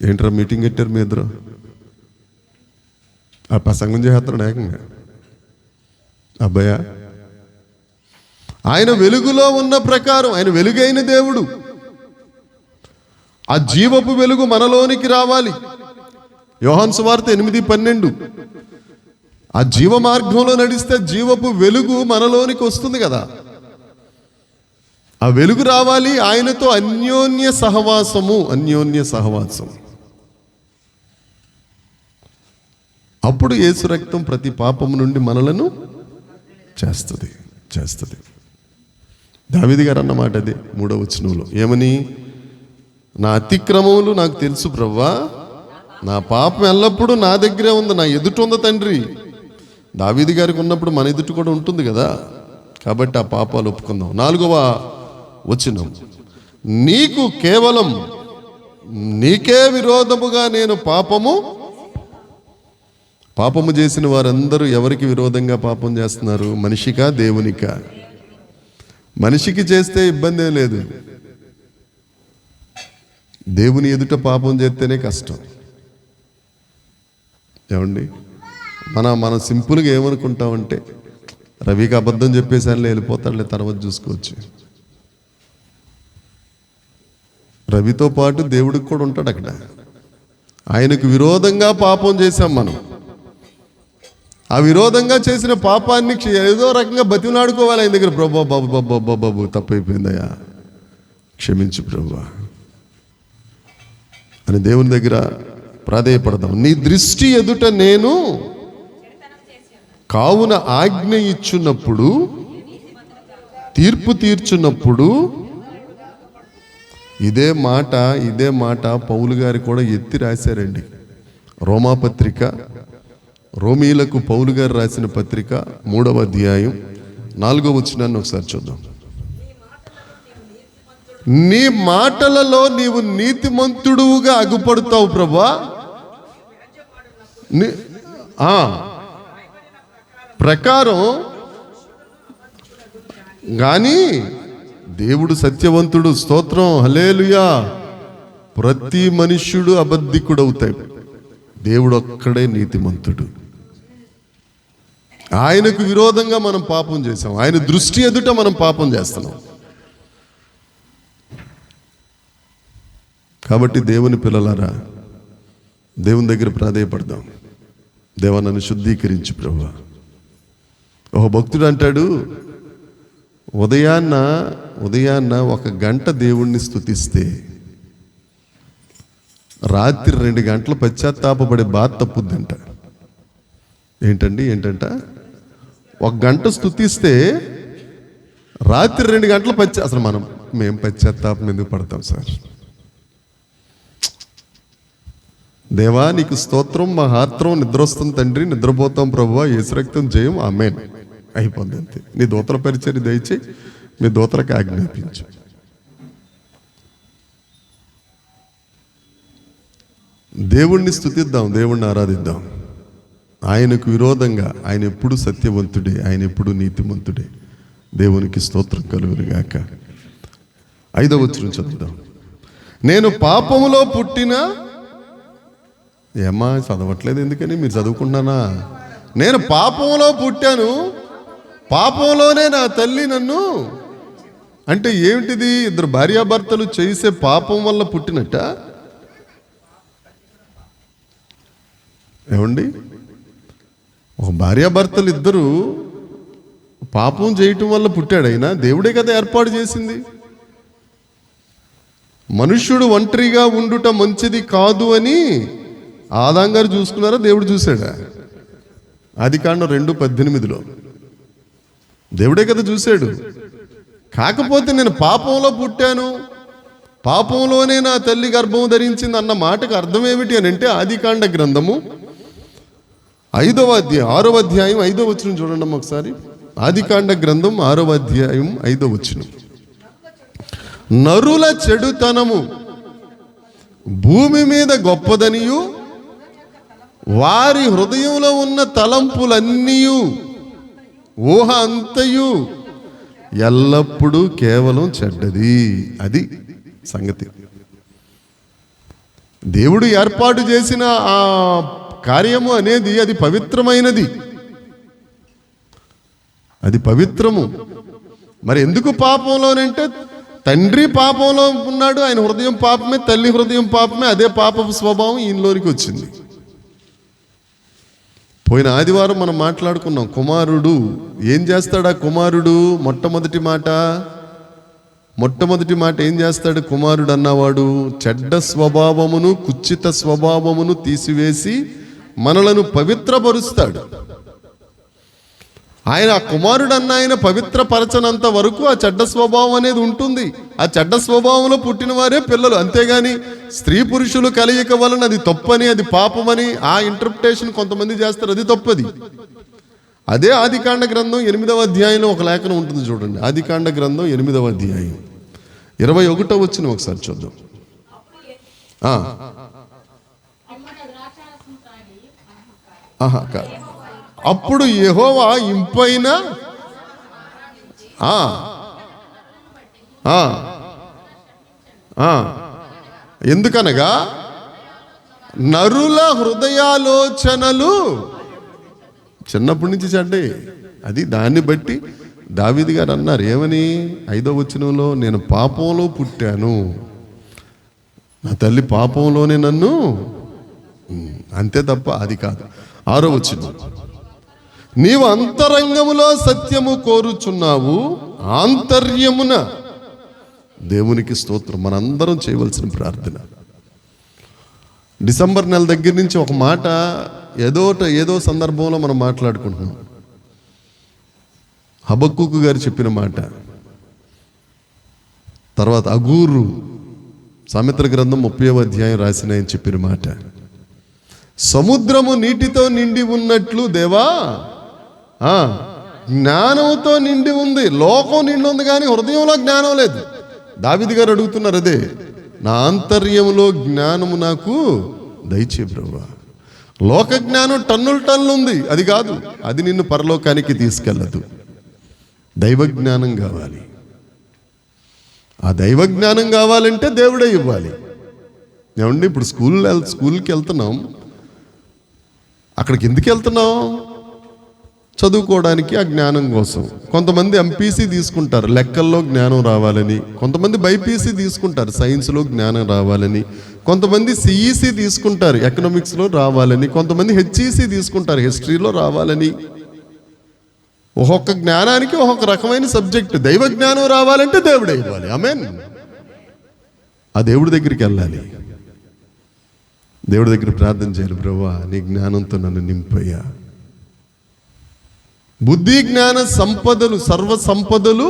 ఏంట్రా మీటింగ్ పెట్టారు మీ ఇద్దరు? ఆ ప్రసంగం చేస్తున్నాడు ఏకంగా. అబ్బాయ, ఆయన వెలుగులో ఉన్న ప్రకారం, ఆయన వెలుగైన దేవుడు. ఆ జీవపు వెలుగు మనలోనికి రావాలి. యోహాను సువార్త 8:12. ఆ జీవ మార్గంలో నడిస్తే జీవపు వెలుగు మనలోనికి వస్తుంది కదా. ఆ వెలుగు రావాలి. ఆయనతో అన్యోన్య సహవాసం. అప్పుడు యేసు రక్తం ప్రతి పాపము నుండి మనలను చేస్తుంది. దావీదు గారు అన్నమాట అది 3వ వచనంలో. ఏమని? నా అతిక్రమములు నాకు తెలుసు ప్రభువా, నా పాపం ఎల్లప్పుడూ నా దగ్గరే ఉంది, నా ఎదుట ఉంది తండ్రి. దావీదు గారికి ఉన్నప్పుడు మన ఎదుట కూడా ఉంటుంది కదా. కాబట్టి ఆ పాపాలు ఒప్పుకుందాం. 4వ వచనం, నీకు కేవలం నీకే విరోధముగా నేను పాపము చేసిన వారందరూ ఎవరికి విరోధంగా పాపం చేస్తున్నారు? మనిషికా దేవునికా? మనిషికి చేస్తే ఇబ్బంది ఏం లేదు, దేవుని ఎదుట పాపం చేస్తేనే కష్టం. ఏమండి, మనం సింపుల్గా ఏమనుకుంటామంటే రవికి అబద్ధం చెప్పేసానులే, వెళ్ళిపోతాడులే, తర్వాత చూసుకోవచ్చు. రవితో పాటు దేవుడికి కూడా ఉంటాడు అక్కడ. ఆయనకు విరోధంగా పాపం చేశాం మనం. ఆ విరోధంగా చేసిన పాపాన్ని ఏదో రకంగా బతిమలాడుకోవాలి ఆయన దగ్గర. ప్రభా బాబు తప్పైపోయిందయ్యా, క్షమించు ప్రభా అని దేవుని దగ్గర ప్రాధేయపడదాం. నీ దృష్టి ఎదుట నేను కావున ఆజ్ఞ ఇచ్చున్నప్పుడు, తీర్పు తీర్చున్నప్పుడు, ఇదే మాట పౌలు గారు కూడా ఎత్తి రాశారండి. రోమాపత్రిక, రోమీలకు పౌలు గారు రాసిన పత్రిక 3వ అధ్యాయం 4వ వచనాన్ని ఒకసారి చూద్దాం. నీ మాటలలో నీవు నీతిమంతుడుగా అగుపడతావు ప్రభా, ప్రకారం కానీ దేవుడు సత్యవంతుడు. స్తోత్రం, హల్లెలూయా. ప్రతి మనుష్యుడు అబద్ధికుడు అవుతాడు, దేవుడు ఒక్కడే నీతిమంతుడు. ఆయనకు విరోధంగా మనం పాపం చేసాం, ఆయన దృష్టి ఎదుట మనం పాపం చేస్తున్నాం. కాబట్టి దేవుని పిల్లలారా, దేవుని దగ్గర ప్రాధేయపడదాం. దేవా నన్ను శుద్ధీకరించు ప్రభువా. ఒక భక్తుడు అంటాడు, ఉదయాన్న 1 గంట దేవుణ్ణి స్తుతిస్తే రాత్రి 2 గంటలు పశ్చాత్తాపపడే బాధ తప్పుద్దంట. ఏంటంట 1 గంట స్తుతిస్తే రాత్రి 2 గంటలు అసలు మేము పశ్చాత్తాపం ఎందుకు పడతాం సార్? దేవా నీకు స్తోత్రం, మా ఆత్రం నిద్ర వస్తుంది తండ్రి, నిద్రపోతాం ప్రభువా, యేసు రక్తం జయం, ఆమేన్, అయిపోద్ది అంతే. నీ దూతల పరిచర్య దయచేయి, మీ దూతలకు ఆజ్ఞాపించు. దేవుణ్ణి స్తుతిద్దాం, దేవుణ్ణి ఆరాధిద్దాం. ఆయనకు విరోధంగా ఆయన ఎప్పుడు సత్యవంతుడే, ఆయన ఎప్పుడు నీతిమంతుడే. దేవునికి స్తోత్రం కలుగునుగాక. 5వ వచనం చదువుదాం. నేను పాపములో పుట్టిన, ఏమ్మా చదవట్లేదు ఎందుకని? మీరు చదువుకుంటున్నానా? నేను పాపంలో పుట్టాను, పాపంలోనే నా తల్లి నన్ను, అంటే ఏమిటిది? 2 భార్యాభర్తలు చేసే పాపం వల్ల పుట్టినట్ట? ఏమండి, ఒక భార్యాభర్తలు 2 పాపం చేయటం వల్ల పుట్టాడు. అయినా దేవుడే కదా ఏర్పాటు చేసింది. మనుష్యుడు ఒంటరిగా ఉండుట మంచిది కాదు అని ఆదాం గారు చూసుకున్నారా, దేవుడు చూశాడా? ఆదికాండం 2:18 దేవుడే కదా చూశాడు. కాకపోతే నేను పాపంలో పుట్టాను, పాపంలోనే నా తల్లి గర్భం ధరించింది అన్న మాటకు అర్థం ఏమిటి అని అంటే, ఆదికాండ గ్రంథము 6వ అధ్యాయం 5వ వచనం చూడండి ఒకసారి. ఆదికాండ గ్రంథం 6వ అధ్యాయం 5వ వచనం. నరుల చెడుతనము భూమి మీద గొప్పదనియు, వారి హృదయంలో ఉన్న తలంపులన్నీ, ఊహ అంతయు ఎల్లప్పుడూ కేవలం చెడ్డది. అది సంగతి. దేవుడు ఏర్పాటు చేసిన ఆ కార్యము అనేది అది పవిత్రమైనది, అది పవిత్రము. మరి ఎందుకు పాపంలోనంటే, తండ్రి పాపంలో ఉన్నాడు, ఆయన హృదయం పాపమే, తల్లి హృదయం పాపమే, అదే పాపపు స్వభావం ఈయనలోనికి వచ్చింది. పోయిన ఆదివారం మనం మాట్లాడుకున్నాం, కుమారుడు ఏం చేస్తాడు? ఆ కుమారుడు మొట్టమొదటి మాట ఏం చేస్తాడు? కుమారుడు అన్నవాడు చెడ్డ స్వభావమును, కుచ్చిత స్వభావమును తీసివేసి మనలను పవిత్రపరుస్తాడు. ఆయన ఆ కుమారుడు అన్న ఆయన పవిత్రపరచనంత వరకు ఆ చెడ్డ స్వభావం అనేది ఉంటుంది. ఆ చెడ్డ స్వభావంలో పుట్టిన వారే పిల్లలు, అంతేగాని స్త్రీ పురుషులు కలయిక వలన అది తప్పని, అది పాపమని ఆ ఇంటర్ప్రిటేషన్ కొంతమంది చేస్తారు, అది తప్పది. అదే ఆదికాండ గ్రంథం 8వ అధ్యాయంలో ఒక లేఖనం ఉంటుంది చూడండి. ఆదికాండ గ్రంథం 8వ అధ్యాయం 21వ వచనం ఒకసారి చూద్దాం. అప్పుడు యెహోవా ఇంపైన ఎందుకనగా నరుల హృదయాలోచనలు చిన్నప్పటి నుంచి చెడ్డే. అది దాన్ని బట్టి దావీదు గారు అన్నారు ఏమని, 5వ వచనంలో, నేను పాపంలో పుట్టాను, నా తల్లి పాపంలోనే నన్ను, అంతే తప్ప అది కాదు. 6వ వచనం, నీవు అంతరంగములో సత్యము కోరుచున్నావు, ఆంతర్యమున. దేవునికి స్తోత్రం. మనందరం చేయవలసిన ప్రార్థన. డిసెంబర్ నెల దగ్గర నుంచి ఒక మాట ఏదో సందర్భంలో మనం మాట్లాడుకుంటున్నాం. హబక్కూకు గారు చెప్పిన మాట, తర్వాత అగూరు సామెతల గ్రంథం 30వ అధ్యాయం రాసిన ఆయన చెప్పిన మాట, సముద్రము నీటితో నిండి ఉన్నట్లు దేవా జ్ఞానంతో నిండి ఉంది. లోకం నిండి ఉంది కానీ హృదయంలో జ్ఞానం లేదు. దావీదు గారు అడుగుతున్నారు అదే, నా ఆంతర్యంలో జ్ఞానము నాకు దయచే ప్రభువా. లోక జ్ఞానం టన్నులు ఉంది, అది కాదు, అది నిన్ను పరలోకానికి తీసుకెళ్ళదు. దైవ జ్ఞానం కావాలి. ఆ దైవ జ్ఞానం కావాలంటే దేవుడే ఇవ్వాలి. ఏమండి, ఇప్పుడు స్కూల్కి వెళ్తున్నాం, అక్కడికి ఎందుకు వెళ్తున్నాం? చదువుకోవడానికి, ఆ జ్ఞానం కోసం. కొంతమంది ఎంపీసీ తీసుకుంటారు లెక్కల్లో జ్ఞానం రావాలని, కొంతమంది బైపీసీ తీసుకుంటారు సైన్స్లో జ్ఞానం రావాలని, కొంతమంది సిఈసీ తీసుకుంటారు ఎకనామిక్స్లో రావాలని, కొంతమంది హెచ్ఈసీ తీసుకుంటారు హిస్టరీలో రావాలని. ఒక్కొక్క జ్ఞానానికి ఒక్కొక్క రకమైన సబ్జెక్ట్. దైవ జ్ఞానం రావాలంటే దేవుడే ఇవ్వాలి. ఆమేన్. ఆ దేవుడి దగ్గరికి వెళ్ళాలి, దేవుడి దగ్గర ప్రార్థన చేయాలి, ప్రభువా నీ జ్ఞానంతో నన్ను నింపయ్యా. బుద్ధి జ్ఞాన సంపదలు, సర్వ సంపదలు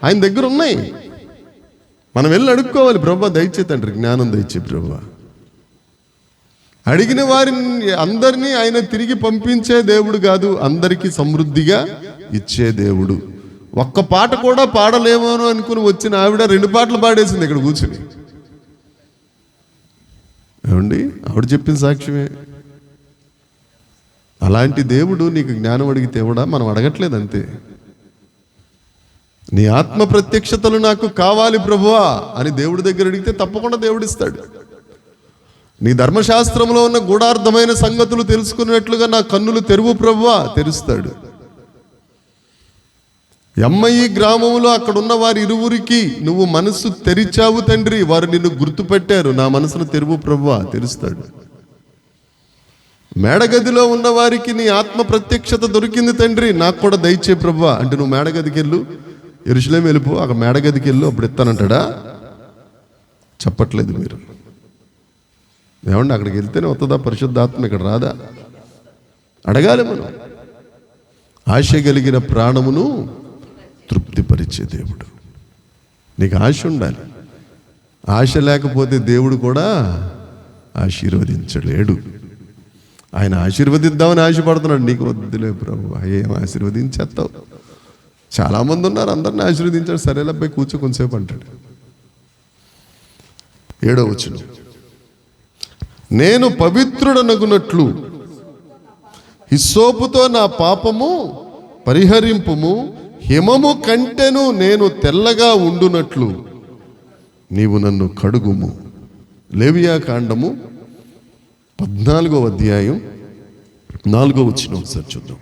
ఆయన దగ్గర ఉన్నాయి. మనం వెళ్ళి అడుక్కోవాలి, ప్రభువా దయచే తండ్రి జ్ఞానం దయచే ప్రభువా. అడిగిన వారిని అందరినీ ఆయన తిరిగి పంపించే దేవుడు కాదు, అందరికీ సమృద్ధిగా ఇచ్చే దేవుడు. ఒక్క పాట కూడా పాడలేమోను అనుకుని వచ్చిన ఆవిడ 2 పాటలు పాడేసింది ఇక్కడ కూర్చుని. ఏమండి, ఆవిడ చెప్పిన సాక్ష్యమే. అలాంటి దేవుడు నీకు జ్ఞానం అడిగితే కూడా మనం అడగట్లేదు అంతే. నీ ఆత్మ ప్రత్యక్షతలు నాకు కావాలి ప్రభువా అని దేవుడి దగ్గర అడిగితే తప్పకుండా దేవుడు ఇస్తాడు. నీ ధర్మశాస్త్రంలో ఉన్న గూఢార్థమైన సంగతులు తెలుసుకున్నట్లుగా నా కన్నులు తెరువు ప్రభువా, తెరుస్తాడు. ఎమ్మయి గ్రామంలో అక్కడున్న వారి ఇరువురికి నువ్వు మనసు తెరిచావు తండ్రి, వారు నిన్ను గుర్తుపెట్టారు, నా మనసును తెరువు ప్రభువా, తెరుస్తాడు. మేడగదిలో ఉన్న వారికి నీ ఆత్మ ప్రత్యక్షత దొరికింది తండ్రి, నాకు కూడా దయచే ప్రభువా అంటే నువ్వు మేడగదికి వెళ్ళు, యెరూషలేము వెళ్ళిపో, అక్కడ మేడగదికి వెళ్ళు, అప్పుడు ఇస్తానంటాడా? చెప్పట్లేదు మీరు. ఏమండి, అక్కడికి వెళ్తేనే వస్తుందా పరిశుద్ధాత్మ, ఇక్కడ రాదా? అడగాలి మనం. ఆశ కలిగిన ప్రాణమును తృప్తిపరిచే దేవుడు. నీకు ఆశ ఉండాలి. ఆశ లేకపోతే దేవుడు కూడా ఆశీర్వదించలేడు. ఆయన ఆశీర్వదిద్దామని ఆశపడుతున్నాడు, నీకు వద్దులే ప్రభు ఏం ఆశీర్వదించేస్తావు. చాలామంది ఉన్నారు, అందరిని ఆశీర్వదించాడు, సరేలే అబ్బాయి కూర్చో కొంతసేపు అంటాడు. 7వ వచనం, నేను పవిత్రుడనగునట్లు హిస్సోపుతో నా పాపము పరిహరింపుము, హిమము కంటెను నేను తెల్లగా ఉండునట్లు నీవు నన్ను కడుగుము. లేవియా కాండము 14వ అధ్యాయం 4వ వచనం ఒకసారి చూద్దాం.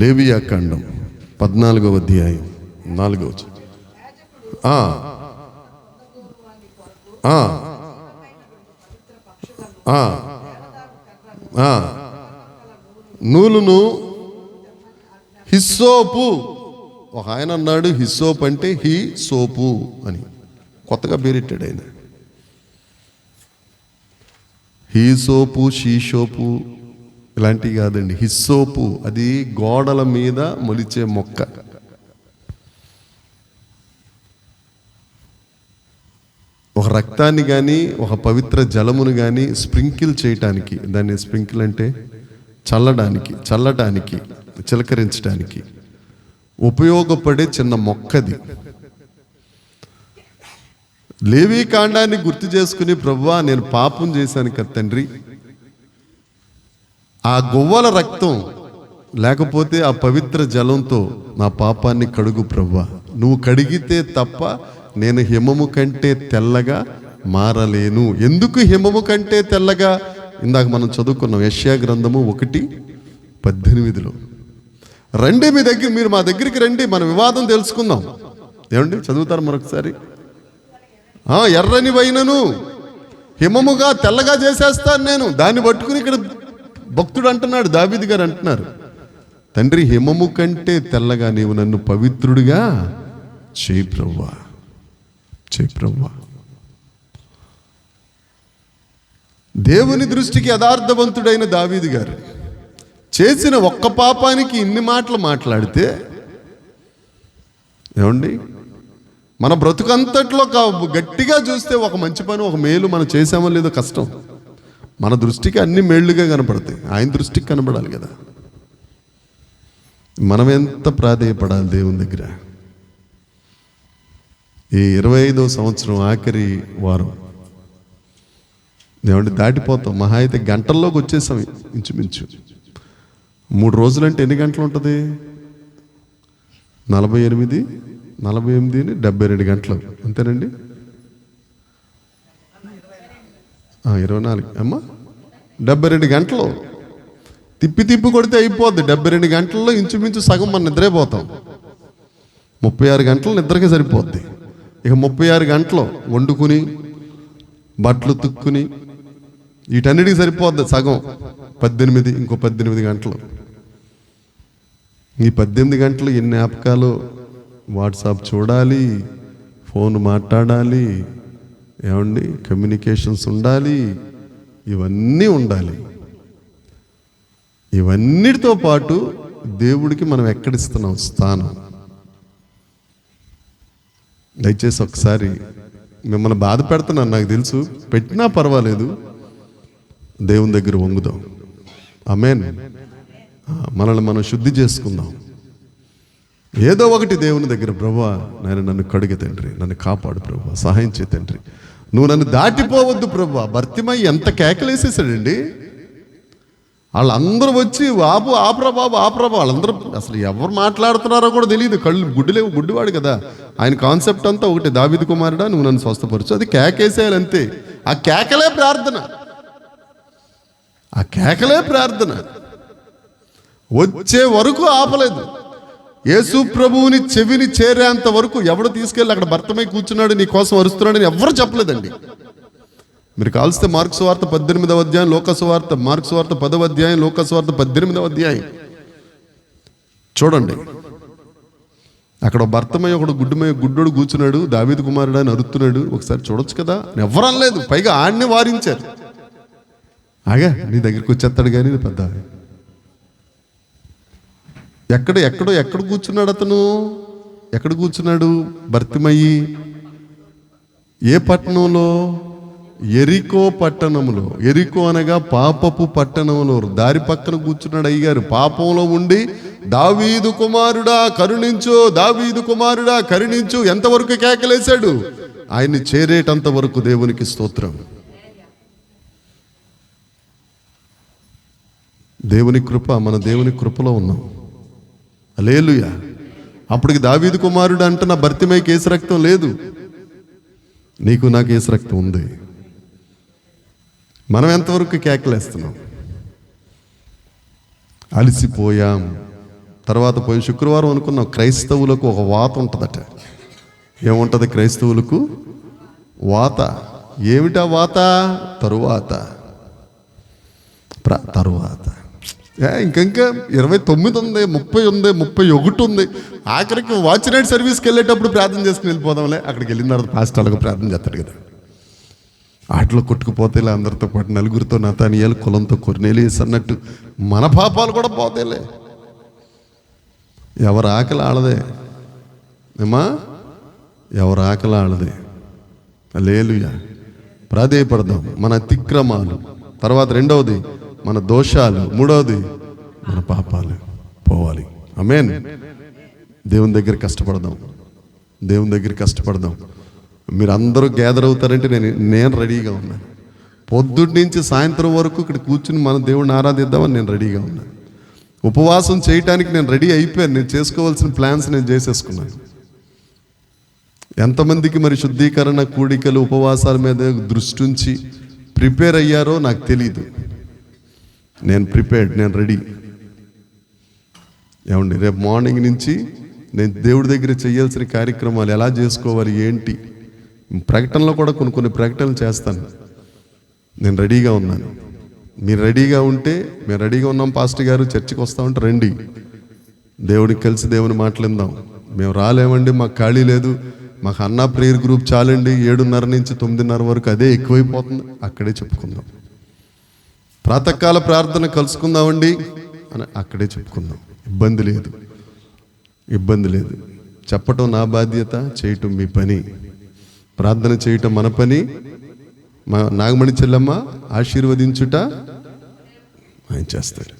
లేవియా కాండం 14వ అధ్యాయం 4వ వచనం. నూలును హిస్సోపు, ఒక ఆయన అన్నాడు హిస్సోప్ అంటే హీ సోపు అని, కొత్తగా పేరెట్టాడు ఆయన. హీ సోపు, షీ సోపు ఇలాంటివి కాదండి. హిస్సోపు అది గోడల మీద మొలిచే మొక్క. ఒక రక్తాన్ని కానీ ఒక పవిత్ర జలమును కానీ స్ప్రింకిల్ చేయటానికి, దాన్ని స్ప్రింకిల్ అంటే చల్లటానికి చిలకరించడానికి ఉపయోగపడే చిన్న మొక్కది. లేవీ కాండాన్ని గుర్తు చేసుకుని, ప్రభువా నేను పాపం చేశాను కదా తండ్రి, ఆ గొవ్వల రక్తం లేకపోతే ఆ పవిత్ర జలంతో నా పాపాన్ని కడుగు ప్రభువా, నువ్వు కడిగితే తప్ప నేను హిమము కంటే తెల్లగా మారలేను. ఎందుకు హిమము కంటే తెల్లగా? ఇందాక మనం చదువుకున్నాం యెషయా గ్రంథము 1:18. రండి మీరు మా దగ్గరికి రండి, మన వివాదం తెలుసుకుందాం. ఏమండి చదువుతారు మరొకసారి? ఎర్రని వైనను హిమముగా తెల్లగా చేసేస్తాను నేను. దాన్ని పట్టుకుని ఇక్కడ భక్తుడు అంటున్నాడు, దావీదు గారు అంటున్నారు, తండ్రి హిమము కంటే తెల్లగా నీవు నన్ను పవిత్రుడిగా చేయి ప్రభువా. దేవుని దృష్టికి యథార్థవంతుడైన దావీదు గారు చేసిన ఒక్క పాపానికి ఇన్ని మాటలు మాట్లాడితే, ఏమండి మన బ్రతుకంతట్లో గట్టిగా చూస్తే ఒక మంచి పని, ఒక మేలు మనం చేసామో లేదో కష్టం. మన దృష్టికి అన్ని మేళ్లుగా కనపడతాయి, ఆయన దృష్టికి కనపడాలి కదా. మనం ఎంత ప్రాధేయపడాలి దేవుని దగ్గర. ఈ 25వ సంవత్సరం ఆఖరి వారం ఏమంటే దాటిపోతాం. మహా అయితే గంటల్లోకి వచ్చేసాం ఇంచుమించు. 3 రోజులంటే ఎన్ని గంటలు ఉంటుంది? 48, 72 గంటలు అంతేనండి. 24 అమ్మా 72 గంటలు తిప్పి కొడితే అయిపోద్ది. 72 గంటల్లో ఇంచుమించు సగం మనం నిద్రైపోతాం. 36 గంటలు నిద్రకే సరిపోద్ది. ఇక 36 గంటలు వండుకుని బట్టలు తుక్కుని వీటన్నిటికి సరిపోద్ది సగం. 18, ఇంకో 18 గంటలు. ఈ 18 గంటలు ఎన్ని జ్ఞాపకాలు. వాట్సాప్ చూడాలి, ఫోన్ మాట్లాడాలి, ఏమండి కమ్యూనికేషన్స్ ఉండాలి, ఇవన్నీ ఉండాలి. ఇవన్నిటితో పాటు దేవుడికి మనం ఎక్కడిస్తున్నాం స్థానం. దయచేసి ఒకసారి మిమ్మల్ని బాధ పెడుతున్నాను నాకు తెలుసు, పెట్టినా పర్వాలేదు, దేవుని దగ్గర వంగుదాం. ఆమేన్. మనల్ని మనం శుద్ధి చేసుకుందాం. ఏదో ఒకటి దేవుని దగ్గర, ప్రభువా నన్ను కడుగు తండ్రి, నన్ను కాపాడు ప్రభువా, సహాయం చేయి తండ్రి, నువ్వు నన్ను దాటిపోవద్దు ప్రభువా. భర్తిమయ్య ఎంత కేకలేసేసాడండి. వాళ్ళందరూ వచ్చి ఆపరా బాబు వాళ్ళందరూ అసలు ఎవరు మాట్లాడుతున్నారో కూడా తెలియదు. కళ్ళు గుడ్డివాడు కదా. ఆయన కాన్సెప్ట్ అంతా ఒకటి, దావీదు కుమారుడా నువ్వు నన్ను స్వస్థపరచు, అది కేకేసేయాలి అంతే. ఆ కేకలే ప్రార్థన. వచ్చే వరకు ఆపలేదు. యేసు ప్రభువుని చెవిని చేరేంత వరకు ఎవడు తీసుకెళ్ళి అక్కడ భర్తమై కూర్చున్నాడు నీ కోసం అరుస్తున్నాడని ఎవరు చెప్పలేదండి. మీరు కాల్స్తే మార్కు సువార్త 18వ అధ్యాయం, మార్కు సువార్త 10వ అధ్యాయం, లోక సువార్త 18వ అధ్యాయం చూడండి. అక్కడ భర్తమై ఒకడు గుడ్డోడు కూర్చున్నాడు, దావీదు కుమారుడు అని అరుస్తున్నాడు. ఒకసారి చూడొచ్చు కదా, ఎవరు అనలేదు. పైగా ఆడిని వారించారు. నీ దగ్గరికి వచ్చేస్తాడు కానీ పెద్ద ఎక్కడ కూర్చున్నాడు అతను? ఎక్కడ కూర్చున్నాడు భర్తిమయ్యి? ఏ పట్టణంలో? ఎరికో పట్టణంలో. ఎరికో అనగా పాపపు పట్టణంలో దారి పక్కన కూర్చున్నాడు అయ్యగారు. పాపంలో ఉండి దావీదు కుమారుడా కరుణించు, దావీదు కుమారుడా కరుణించు ఎంతవరకు కేకలేశాడు? ఆయన్ని చేరేటంత వరకు. దేవునికి స్తోత్రం. దేవుని కృప, మన దేవుని కృపలో ఉన్నాం. హల్లెలూయా. అప్పటికి దావీదు కుమారుడు అంటున్న భర్తిమయ్యకి ఏసు రక్తం లేదు, నీకు నాకు ఏసు రక్తం ఉంది. మనం ఎంతవరకు కేకలేస్తున్నాం? అలసిపోయాం. తర్వాత పోయి శుక్రవారం అనుకున్నాం, క్రైస్తవులకు ఒక వాత ఉంటుందట. ఏముంటుంది క్రైస్తవులకు? వాత. ఏమిటా వాత? తరువాత. ఇంకా 29 ఉంది, 30 ఉంది, 31 ఉంది. ఆఖరికి వాచ్ నైట్ సర్వీస్కి వెళ్ళేటప్పుడు ప్రార్థన చేసుకుని వెళ్ళిపోదాంలే. అక్కడికి వెళ్ళిన తర్వాత పాస్టర్లకు ప్రార్థన చేస్తాడు కదా. ఆటలో కొట్టుకుపోతేలే అందరితో పాటు, నలుగురితో నతానియేలు, కులంతో కొర్నేలియస్ అన్నట్టు మన పాపాలు కూడా పోతేలే. ఎవరి ఆకలి ఆడదే ఏమా, ఎవరి ఆకలి ఆడదే. హల్లెలూయా. ప్రాధేయపడదాం. మన అతిక్రమాలు, తర్వాత రెండవది మన దోషాలు, మూడవది మన పాపాలు పోవాలి. ఆమేన్. దేవుని దగ్గర కష్టపడదాం, దేవుని దగ్గర కష్టపడదాం. మీరు అందరూ గ్యాదర్ అవుతారంటే నేను రెడీగా ఉన్నాను. పొద్దుటి నుంచి సాయంత్రం వరకు ఇక్కడ కూర్చుని మన దేవుడిని ఆరాధిద్దామని నేను రెడీగా ఉన్నాను. ఉపవాసం చేయటానికి నేను రెడీ అయిపోయాను. నేను చేసుకోవాల్సిన ప్లాన్స్ నేను చేసేసుకున్నాను. ఎంతమందికి మరి శుద్ధీకరణ కూడికలు ఉపవాసాల మీద దృష్టి ఉంచి ప్రిపేర్ అయ్యారో నాకు తెలీదు. నేను ప్రిపేర్డ్, నేను రెడీ. ఏమండి, రేపు మార్నింగ్ నుంచి నేను దేవుడి దగ్గర చేయాల్సిన కార్యక్రమాలు ఎలా చేసుకోవాలి ఏంటి, ప్రకటనలో కూడా కొన్ని ప్రకటనలు చేస్తాను. నేను రెడీగా ఉన్నాను. మీరు రెడీగా ఉంటే, మేము రెడీగా ఉన్నాం పాస్టర్ గారు, చర్చికి వస్తామంటే రండి, దేవుడికి కలిసి దేవుని మాట్లాడదాం. మేము రాలేమండి, మాకు ఖాళీ లేదు, మాకు అన్నా ప్రేయర్ గ్రూప్ చాలండి, 7:30 నుంచి 9:30 వరకు అదే ఎక్కువైపోతుంది, అక్కడే చెప్పుకుందాం. ప్రాతకాల ప్రార్థన కలుసుకుందామండి అని అక్కడే చెప్పుకుందాం. ఇబ్బంది లేదు. చెప్పటం నా బాధ్యత, చేయటం మీ పని. ప్రార్థన చేయటం మన పని. మా నాగమణి చెల్లమ్మ ఆశీర్వదించుట ఆయన చేస్తాడు.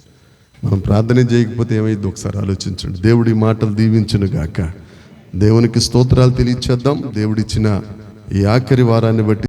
మనం ప్రార్థన చేయకపోతే ఏమైంది ఒకసారి ఆలోచించండి. దేవుడి మాటలు దీవించును గాక. దేవునికి స్తోత్రాలు తెలియచేద్దాం. దేవుడిచ్చిన ఈ ఆఖరి వారాన్ని బట్టి